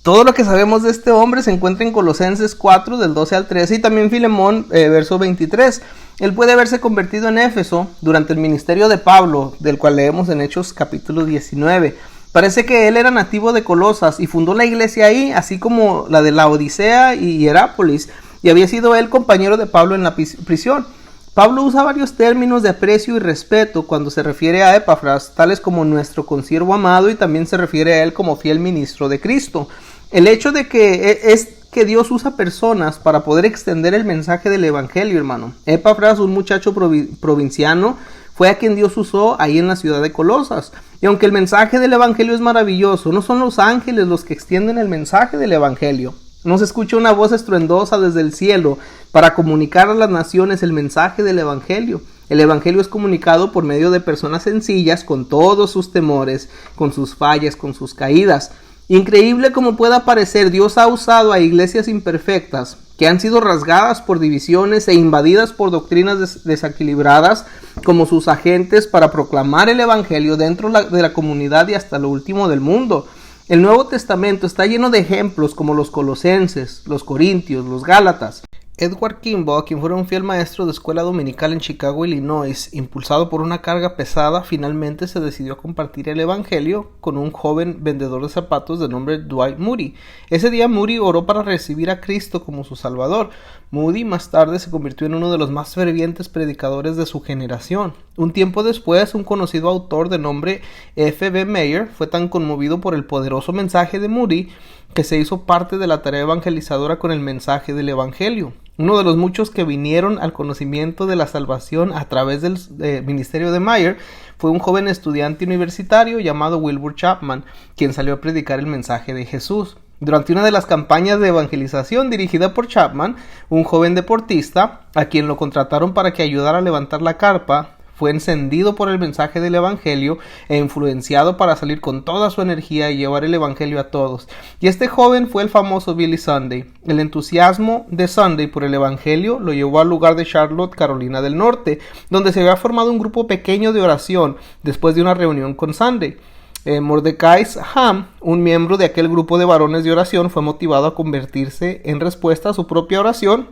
Todo lo que sabemos de este hombre se encuentra en Colosenses 4 del 12 al 13 y también Filemón verso 23. Él puede haberse convertido en Éfeso durante el ministerio de Pablo, del cual leemos en Hechos capítulo 19. Parece que él era nativo de Colosas y fundó la iglesia ahí, así como la de Laodicea y Hierápolis, y había sido él compañero de Pablo en la prisión. Pablo usa varios términos de aprecio y respeto cuando se refiere a Epafras, tales como nuestro consiervo amado, y también se refiere a él como fiel ministro de Cristo. El hecho de que Dios usa personas para poder extender el mensaje del Evangelio, hermano. Epafras, un muchacho provinciano, fue a quien Dios usó ahí en la ciudad de Colosas. Y aunque el mensaje del Evangelio es maravilloso, no son los ángeles los que extienden el mensaje del Evangelio. No se escucha una voz estruendosa desde el cielo para comunicar a las naciones el mensaje del Evangelio. El Evangelio es comunicado por medio de personas sencillas, con todos sus temores, con sus fallas, con sus caídas. Increíble como pueda parecer, Dios ha usado a iglesias imperfectas que han sido rasgadas por divisiones e invadidas por doctrinas desequilibradas como sus agentes para proclamar el Evangelio dentro de la comunidad y hasta lo último del mundo. El Nuevo Testamento está lleno de ejemplos como los Colosenses, los Corintios, los Gálatas. Edward Kimball, quien fuera un fiel maestro de escuela dominical en Chicago, Illinois, impulsado por una carga pesada, finalmente se decidió a compartir el Evangelio con un joven vendedor de zapatos de nombre Dwight Moody. Ese día Moody oró para recibir a Cristo como su Salvador. Moody más tarde se convirtió en uno de los más fervientes predicadores de su generación. Un tiempo después, un conocido autor de nombre F.B. Meyer fue tan conmovido por el poderoso mensaje de Moody que se hizo parte de la tarea evangelizadora con el mensaje del Evangelio. Uno de los muchos que vinieron al conocimiento de la salvación a través del ministerio de Meyer fue un joven estudiante universitario llamado Wilbur Chapman, quien salió a predicar el mensaje de Jesús. Durante una de las campañas de evangelización dirigida por Chapman, un joven deportista, a quien lo contrataron para que ayudara a levantar la carpa, fue encendido por el mensaje del evangelio e influenciado para salir con toda su energía y llevar el evangelio a todos. Y este joven fue el famoso Billy Sunday. El entusiasmo de Sunday por el evangelio lo llevó al lugar de Charlotte, Carolina del Norte, donde se había formado un grupo pequeño de oración después de una reunión con Sunday. Mordecai Ham, un miembro de aquel grupo de varones de oración, fue motivado a convertirse en respuesta a su propia oración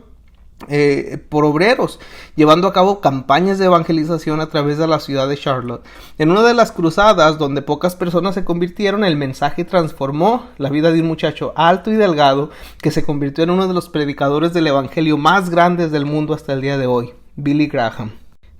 por obreros, llevando a cabo campañas de evangelización a través de la ciudad de Charlotte. En una de las cruzadas donde pocas personas se convirtieron, el mensaje transformó la vida de un muchacho alto y delgado que se convirtió en uno de los predicadores del evangelio más grandes del mundo hasta el día de hoy, Billy Graham.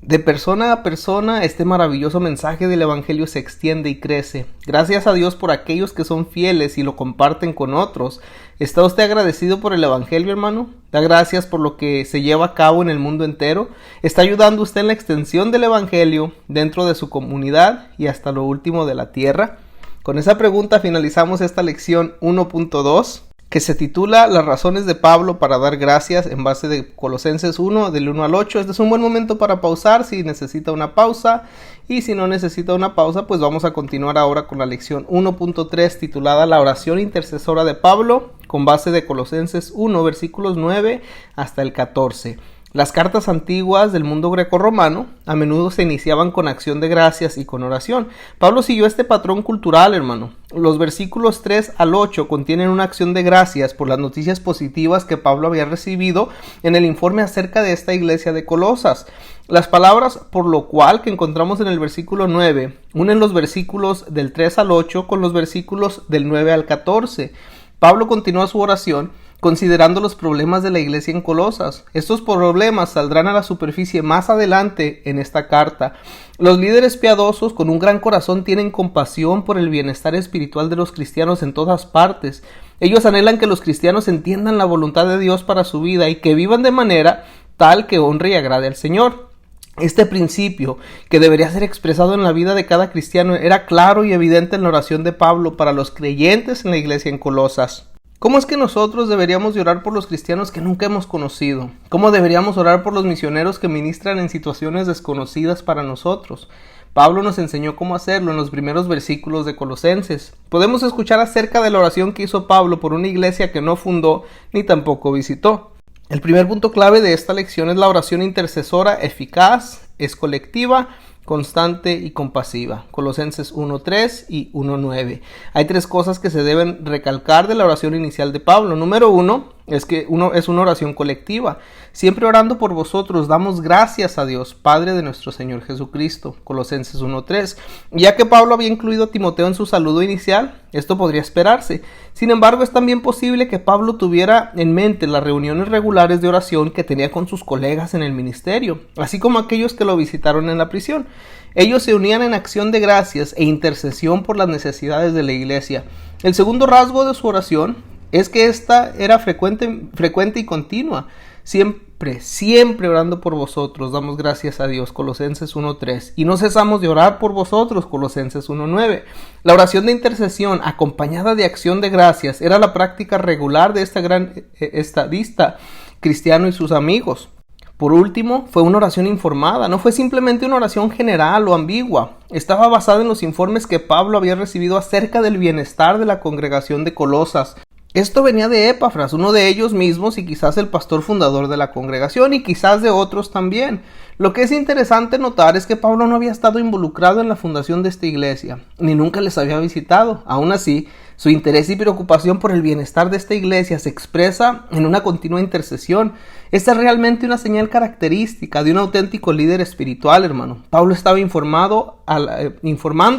De persona a persona, este maravilloso mensaje del evangelio se extiende y crece. Gracias a Dios por aquellos que son fieles y lo comparten con otros. ¿Está usted agradecido por el evangelio, hermano? ¿Da gracias por lo que se lleva a cabo en el mundo entero? ¿Está ayudando usted en la extensión del evangelio dentro de su comunidad y hasta lo último de la tierra? Con esa pregunta finalizamos esta lección 1.2. que se titula Las razones de Pablo para dar gracias, en base de Colosenses 1, del 1 al 8. Este es un buen momento para pausar si necesita una pausa, y si no necesita una pausa, pues vamos a continuar ahora con la lección 1.3 titulada La oración intercesora de Pablo, con base de Colosenses 1, versículos 9 hasta el 14. Las cartas antiguas del mundo grecorromano a menudo se iniciaban con acción de gracias y con oración. Pablo siguió este patrón cultural, hermano. Los versículos 3 al 8 contienen una acción de gracias por las noticias positivas que Pablo había recibido en el informe acerca de esta iglesia de Colosas. Las palabras por lo cual que encontramos en el versículo 9 unen los versículos del 3 al 8 con los versículos del 9 al 14. Pablo continúa su oración considerando los problemas de la iglesia en Colosas. Estos problemas saldrán a la superficie más adelante en esta carta. Los líderes piadosos con un gran corazón tienen compasión por el bienestar espiritual de los cristianos en todas partes. Ellos anhelan que los cristianos entiendan la voluntad de Dios para su vida y que vivan de manera tal que honre y agrade al Señor. Este principio, que debería ser expresado en la vida de cada cristiano, era claro y evidente en la oración de Pablo para los creyentes en la iglesia en Colosas. ¿Cómo es que nosotros deberíamos de orar por los cristianos que nunca hemos conocido? ¿Cómo deberíamos orar por los misioneros que ministran en situaciones desconocidas para nosotros? Pablo nos enseñó cómo hacerlo en los primeros versículos de Colosenses. Podemos escuchar acerca de la oración que hizo Pablo por una iglesia que no fundó ni tampoco visitó. El primer punto clave de esta lección es la oración intercesora eficaz, es colectiva, constante y compasiva. Colosenses 1.3 y 1.9. Hay tres cosas que se deben recalcar de la oración inicial de Pablo. Número uno, es que es una oración colectiva. Siempre orando por vosotros, damos gracias a Dios, Padre de nuestro Señor Jesucristo. Colosenses 1.3. Ya que Pablo había incluido a Timoteo en su saludo inicial, esto podría esperarse. Sin embargo, es también posible que Pablo tuviera en mente las reuniones regulares de oración que tenía con sus colegas en el ministerio, así como aquellos que lo visitaron en la prisión. Ellos se unían en acción de gracias e intercesión por las necesidades de la iglesia. El segundo rasgo de su oración es que esta era frecuente y continua. Siempre orando por vosotros, damos gracias a Dios, Colosenses 1.3, y no cesamos de orar por vosotros, Colosenses 1.9. La oración de intercesión acompañada de acción de gracias era la práctica regular de este gran estadista cristiano y sus amigos. Por último, fue una oración informada, no fue simplemente una oración general o ambigua. Estaba basada en los informes que Pablo había recibido acerca del bienestar de la congregación de Colosas. Esto venía de Epafras, uno de ellos mismos y quizás el pastor fundador de la congregación y quizás de otros también. Lo que es interesante notar es que Pablo no había estado involucrado en la fundación de esta iglesia, ni nunca les había visitado. Aún así, su interés y preocupación por el bienestar de esta iglesia se expresa en una continua intercesión. Esta es realmente una señal característica de un auténtico líder espiritual, hermano. Pablo estaba informando a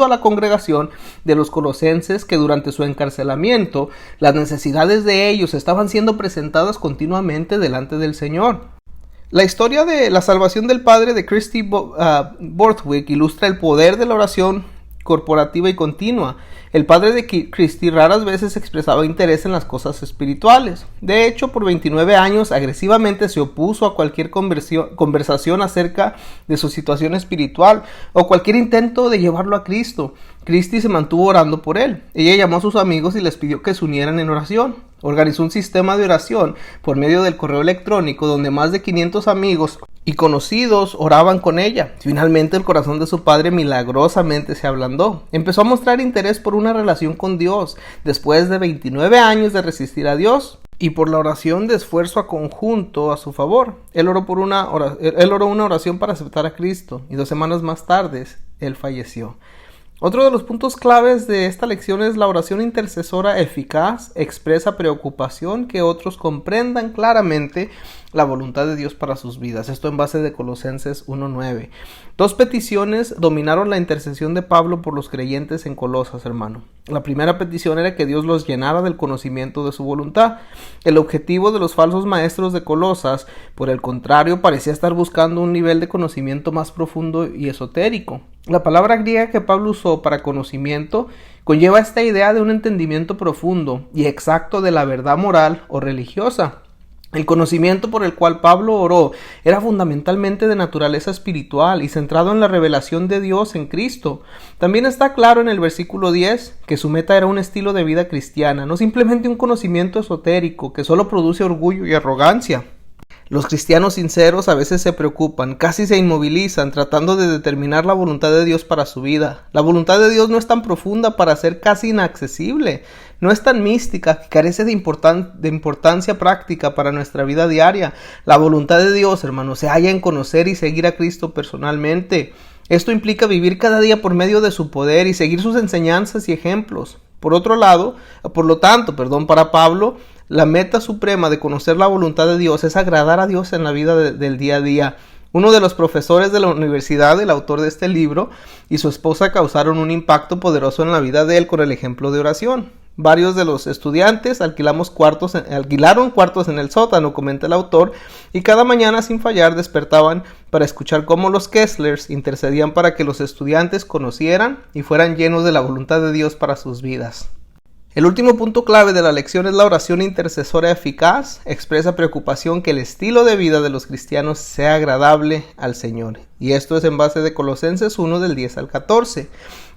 la congregación de los colosenses que durante su encarcelamiento, las necesidades de ellos estaban siendo presentadas continuamente delante del Señor. La historia de la salvación del padre de Christy Borthwick ilustra el poder de la oración corporativa y continua. El padre de Christie raras veces expresaba interés en las cosas espirituales. De hecho, por 29 años agresivamente se opuso a cualquier conversación acerca de su situación espiritual o cualquier intento de llevarlo a Cristo. Christie se mantuvo orando por él. Ella llamó a sus amigos y les pidió que se unieran en oración. Organizó un sistema de oración por medio del correo electrónico donde más de 500 amigos y conocidos oraban con ella. Finalmente el corazón de su padre milagrosamente se ablandó. Empezó a mostrar interés por una relación con Dios después de 29 años de resistir a Dios y por la oración de esfuerzo a conjunto a su favor. Él oró una oración para aceptar a Cristo y 2 semanas más tarde él falleció. Otro de los puntos claves de esta lección es la oración intercesora eficaz, expresa preocupación que otros comprendan claramente la voluntad de Dios para sus vidas. Esto en base de Colosenses 1:9. 2 peticiones dominaron la intercesión de Pablo por los creyentes en Colosas, hermano. La primera petición era que Dios los llenara del conocimiento de su voluntad. El objetivo de los falsos maestros de Colosas, por el contrario, parecía estar buscando un nivel de conocimiento más profundo y esotérico. La palabra griega que Pablo usó para conocimiento conlleva esta idea de un entendimiento profundo y exacto de la verdad moral o religiosa. El conocimiento por el cual Pablo oró era fundamentalmente de naturaleza espiritual y centrado en la revelación de Dios en Cristo. También está claro en el versículo 10 que su meta era un estilo de vida cristiana, no simplemente un conocimiento esotérico que solo produce orgullo y arrogancia. Los cristianos sinceros a veces se preocupan, casi se inmovilizan tratando de determinar la voluntad de Dios para su vida. La voluntad de Dios no es tan profunda para ser casi inaccesible, no es tan mística que carece de importancia práctica para nuestra vida diaria. La voluntad de Dios, hermanos, se halla en conocer y seguir a Cristo personalmente. Esto implica vivir cada día por medio de su poder y seguir sus enseñanzas y ejemplos. Por lo tanto, para Pablo, la meta suprema de conocer la voluntad de Dios es agradar a Dios en la vida del día a día. Uno de los profesores de la universidad, el autor de este libro, y su esposa causaron un impacto poderoso en la vida de él con el ejemplo de oración. Varios de los estudiantes alquilaron cuartos en el sótano, comenta el autor, y cada mañana sin fallar despertaban para escuchar cómo los Kesslers intercedían para que los estudiantes conocieran y fueran llenos de la voluntad de Dios para sus vidas. El último punto clave de la lección es la oración intercesora eficaz. Expresa preocupación que el estilo de vida de los cristianos sea agradable al Señor. Y esto es en base de Colosenses 1 del 10 al 14.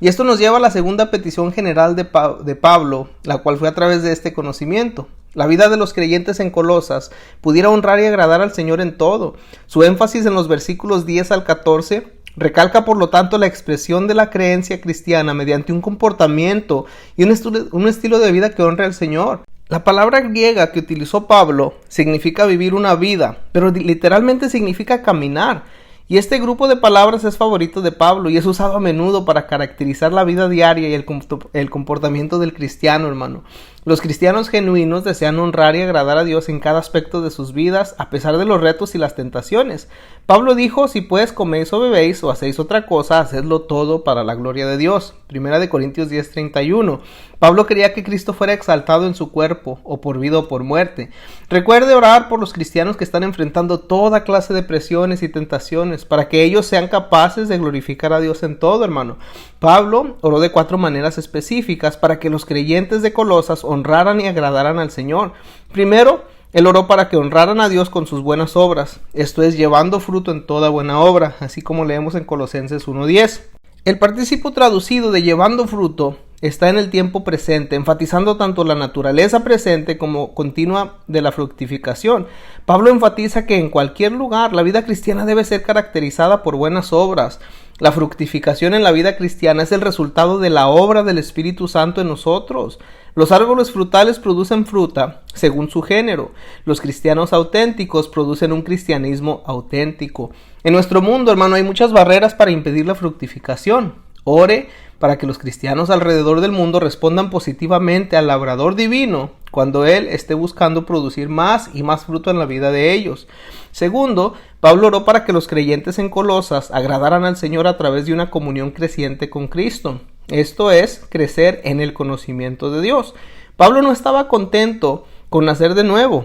Y esto nos lleva a la segunda petición general de Pablo, la cual fue a través de este conocimiento. La vida de los creyentes en Colosas pudiera honrar y agradar al Señor en todo. Su énfasis en los versículos 10 al 14 recalca por lo tanto la expresión de la creencia cristiana mediante un comportamiento y un estilo de vida que honre al Señor. La palabra griega que utilizó Pablo significa vivir una vida, pero literalmente significa caminar. Y este grupo de palabras es favorito de Pablo y es usado a menudo para caracterizar la vida diaria y el comportamiento del cristiano, hermano. Los cristianos genuinos desean honrar y agradar a Dios en cada aspecto de sus vidas, a pesar de los retos y las tentaciones. Pablo dijo, si pues coméis o bebéis o hacéis otra cosa, hacedlo todo para la gloria de Dios. 1 Corintios 10:31. Pablo quería que Cristo fuera exaltado en su cuerpo, o por vida o por muerte. Recuerde orar por los cristianos que están enfrentando toda clase de presiones y tentaciones, para que ellos sean capaces de glorificar a Dios en todo, hermano. Pablo oró de 4 maneras específicas para que los creyentes de Colosas honraran y agradaran al Señor. Primero, él oró para que honraran a Dios con sus buenas obras, esto es, llevando fruto en toda buena obra, así como leemos en Colosenses 1:10. El participio traducido de llevando fruto está en el tiempo presente, enfatizando tanto la naturaleza presente como continua de la fructificación. Pablo enfatiza que en cualquier lugar la vida cristiana debe ser caracterizada por buenas obras. La fructificación en la vida cristiana es el resultado de la obra del Espíritu Santo en nosotros. Los árboles frutales producen fruta según su género. Los cristianos auténticos producen un cristianismo auténtico. En nuestro mundo, hermano, hay muchas barreras para impedir la fructificación. Ore para que los cristianos alrededor del mundo respondan positivamente al labrador divino cuando él esté buscando producir más y más fruto en la vida de ellos. Segundo, Pablo oró para que los creyentes en Colosas agradaran al Señor a través de una comunión creciente con Cristo. Esto es, crecer en el conocimiento de Dios. Pablo no estaba contento con nacer de nuevo.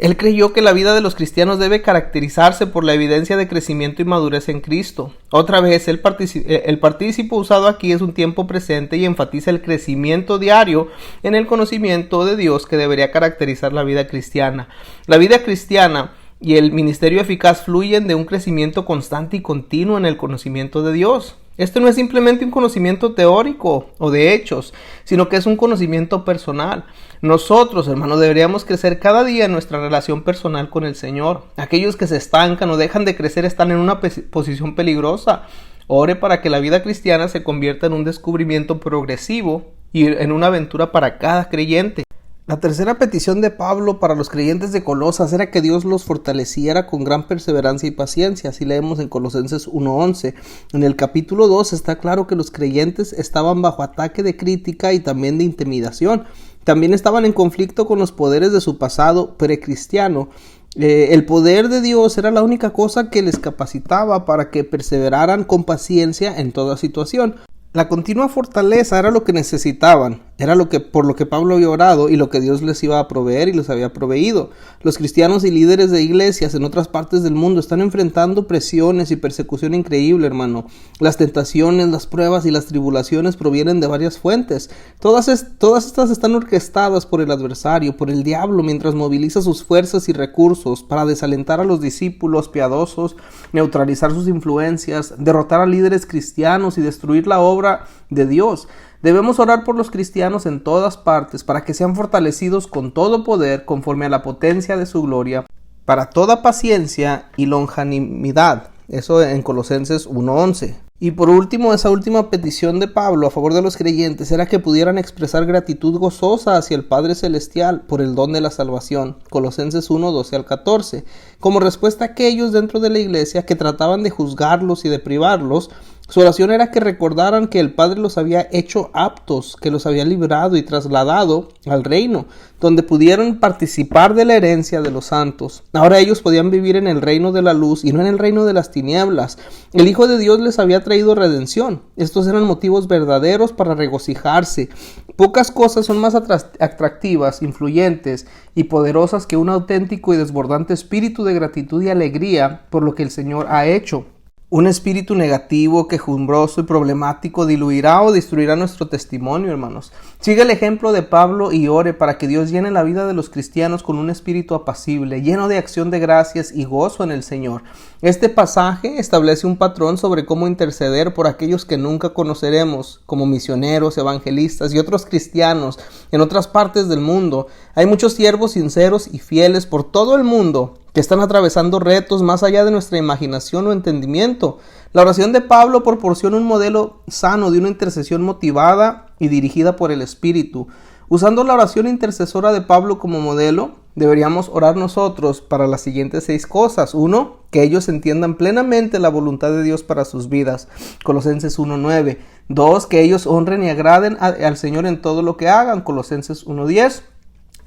Él creyó que la vida de los cristianos debe caracterizarse por la evidencia de crecimiento y madurez en Cristo. Otra vez, el participio usado aquí es un tiempo presente y enfatiza el crecimiento diario en el conocimiento de Dios que debería caracterizar la vida cristiana. La vida cristiana y el ministerio eficaz fluyen de un crecimiento constante y continuo en el conocimiento de Dios. Esto no es simplemente un conocimiento teórico o de hechos, sino que es un conocimiento personal. Nosotros, hermanos, deberíamos crecer cada día en nuestra relación personal con el Señor. Aquellos que se estancan o dejan de crecer están en una posición peligrosa. Ore para que la vida cristiana se convierta en un descubrimiento progresivo y en una aventura para cada creyente. La tercera petición de Pablo para los creyentes de Colosas era que Dios los fortaleciera con gran perseverancia y paciencia. Así leemos en Colosenses 1:11. En el capítulo 2 está claro que los creyentes estaban bajo ataque de crítica y también de intimidación. También estaban en conflicto con los poderes de su pasado precristiano. El poder de Dios era la única cosa que les capacitaba para que perseveraran con paciencia en toda situación. La continua fortaleza era lo que necesitaban, era por lo que Pablo había orado y lo que Dios les iba a proveer y les había proveído. Los cristianos y líderes de iglesias en otras partes del mundo están enfrentando presiones y persecución increíble, hermano. Las tentaciones, las pruebas y las tribulaciones provienen de varias fuentes. Todas estas están orquestadas por el adversario, por el diablo, mientras moviliza sus fuerzas y recursos para desalentar a los discípulos piadosos, neutralizar sus influencias, derrotar a líderes cristianos y destruir la obra de Dios. Debemos orar por los cristianos en todas partes para que sean fortalecidos con todo poder conforme a la potencia de su gloria, para toda paciencia y longanimidad. Eso en Colosenses 1:11. Y por último, esa última petición de Pablo a favor de los creyentes era que pudieran expresar gratitud gozosa hacia el Padre Celestial por el don de la salvación. Colosenses 1:12 al 14. Como respuesta a aquellos dentro de la iglesia que trataban de juzgarlos y de privarlos, su oración era que recordaran que el Padre los había hecho aptos, que los había librado y trasladado al reino, donde pudieran participar de la herencia de los santos. Ahora ellos podían vivir en el reino de la luz y no en el reino de las tinieblas. El Hijo de Dios les había traído redención. Estos eran motivos verdaderos para regocijarse. Pocas cosas son más atractivas, influyentes y poderosas que un auténtico y desbordante espíritu de gratitud y alegría por lo que el Señor ha hecho. Un espíritu negativo, quejumbroso y problemático diluirá o destruirá nuestro testimonio, hermanos. Sigue el ejemplo de Pablo y ore para que Dios llene la vida de los cristianos con un espíritu apacible, lleno de acción de gracias y gozo en el Señor. Este pasaje establece un patrón sobre cómo interceder por aquellos que nunca conoceremos, como misioneros, evangelistas y otros cristianos en otras partes del mundo. Hay muchos siervos sinceros y fieles por todo el mundo que están atravesando retos más allá de nuestra imaginación o entendimiento. La oración de Pablo proporciona un modelo sano de una intercesión motivada y dirigida por el Espíritu. Usando la oración intercesora de Pablo como modelo, deberíamos orar nosotros para las siguientes 6 cosas. 1. Que ellos entiendan plenamente la voluntad de Dios para sus vidas. Colosenses 1:9. 2. Que ellos honren y agraden al Señor en todo lo que hagan. Colosenses 1:10.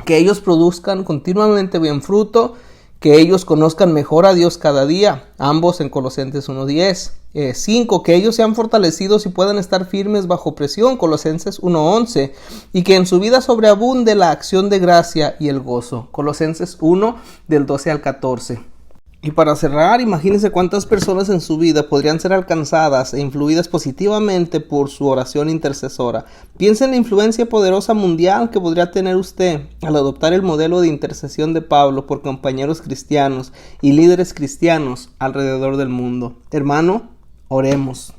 Que ellos produzcan continuamente buen fruto. Que ellos conozcan mejor a Dios cada día, ambos en Colosenses 1:10. 5. Que ellos sean fortalecidos y puedan estar firmes bajo presión, Colosenses 1:11. Y que en su vida sobreabunde la acción de gracia y el gozo, Colosenses 1 del 12 al 14. Y para cerrar, imagínense cuántas personas en su vida podrían ser alcanzadas e influidas positivamente por su oración intercesora. Piensa en la influencia poderosa mundial que podría tener usted al adoptar el modelo de intercesión de Pablo por compañeros cristianos y líderes cristianos alrededor del mundo. Hermano, oremos.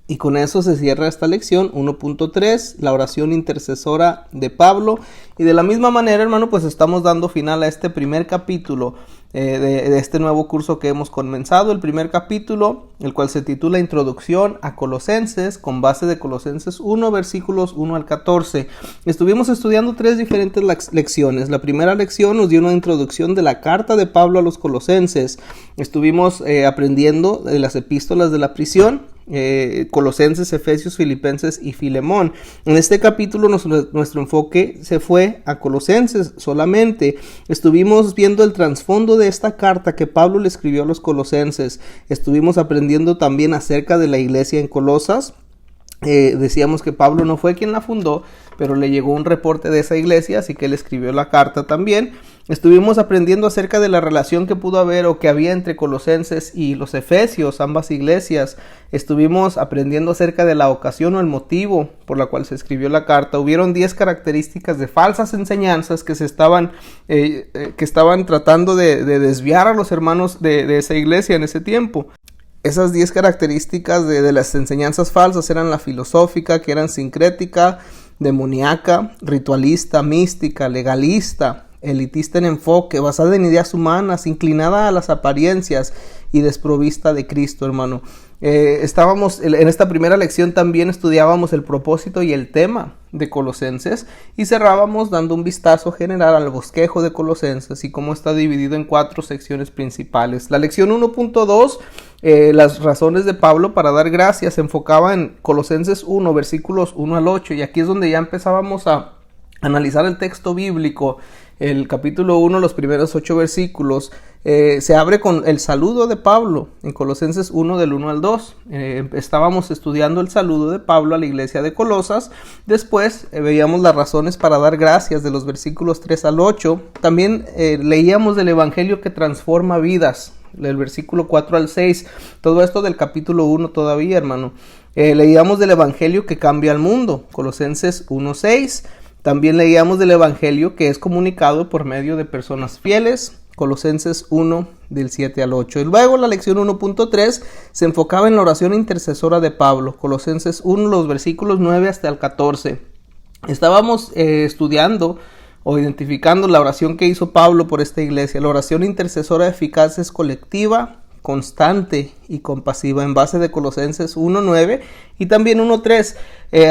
Y con eso se cierra esta lección 1.3, la oración intercesora de Pablo. Y de la misma manera, hermano, pues estamos dando final a este primer capítulo de este nuevo curso que hemos comenzado. El primer capítulo, el cual se titula Introducción a Colosenses, con base de Colosenses 1, versículos 1 al 14. Estuvimos estudiando 3 diferentes lecciones. La primera lección nos dio una introducción de la carta de Pablo a los colosenses. Estuvimos aprendiendo de las epístolas de la prisión. Colosenses, Efesios, Filipenses y Filemón. En este capítulo nuestro enfoque se fue a Colosenses solamente. Estuvimos viendo el trasfondo de esta carta que Pablo le escribió a los colosenses. Estuvimos aprendiendo también acerca de la iglesia en Colosas. Decíamos que Pablo no fue quien la fundó, pero le llegó un reporte de esa iglesia, así que él escribió la carta también. Estuvimos aprendiendo acerca de la relación que pudo haber o que había entre Colosenses y los Efesios, ambas iglesias. Estuvimos aprendiendo acerca de la ocasión o el motivo por la cual se escribió la carta. Hubieron 10 características de falsas enseñanzas que estaban tratando de desviar a los hermanos de esa iglesia en ese tiempo. Esas 10 características de las enseñanzas falsas eran la filosófica, que eran sincrética, demoníaca, ritualista, mística, legalista, elitista en enfoque, basada en ideas humanas, inclinada a las apariencias y desprovista de Cristo, hermano. Estábamos en esta primera lección, también estudiábamos el propósito y el tema de Colosenses y cerrábamos dando un vistazo general al bosquejo de Colosenses y cómo está dividido en 4 secciones principales. La lección 1.2, las razones de Pablo para dar gracias, se enfocaba en Colosenses 1, versículos 1 al 8, y aquí es donde ya empezábamos a analizar el texto bíblico. El capítulo 1, los primeros 8 versículos, se abre con el saludo de Pablo en Colosenses 1 del 1 al 2. Estábamos estudiando el saludo de Pablo a la iglesia de Colosas. Después veíamos las razones para dar gracias de los versículos 3 al 8. También leíamos del evangelio que transforma vidas, del versículo 4 al 6. Todo esto del capítulo 1 todavía, hermano. Leíamos del evangelio que cambia el mundo, Colosenses 1:6. También leíamos del evangelio que es comunicado por medio de personas fieles, Colosenses 1 del 7 al 8. Y luego la lección 1.3 se enfocaba en la oración intercesora de Pablo, Colosenses 1, los versículos 9 hasta el 14. Estábamos estudiando o identificando la oración que hizo Pablo por esta iglesia. La oración intercesora eficaz es colectiva, constante y compasiva, en base de Colosenses 1:9 y también 1:3.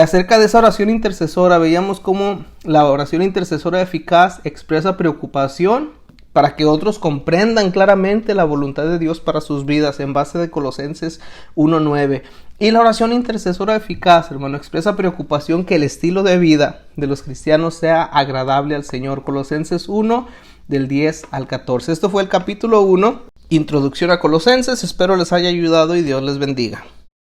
Acerca de esa oración intercesora, veíamos cómo la oración intercesora eficaz expresa preocupación para que otros comprendan claramente la voluntad de Dios para sus vidas, en base de Colosenses 1:9. Y la oración intercesora eficaz, hermano, expresa preocupación que el estilo de vida de los cristianos sea agradable al Señor, Colosenses 1 del 10 al 14. Esto fue el capítulo 1. Introducción a Colosenses, espero les haya ayudado y Dios les bendiga.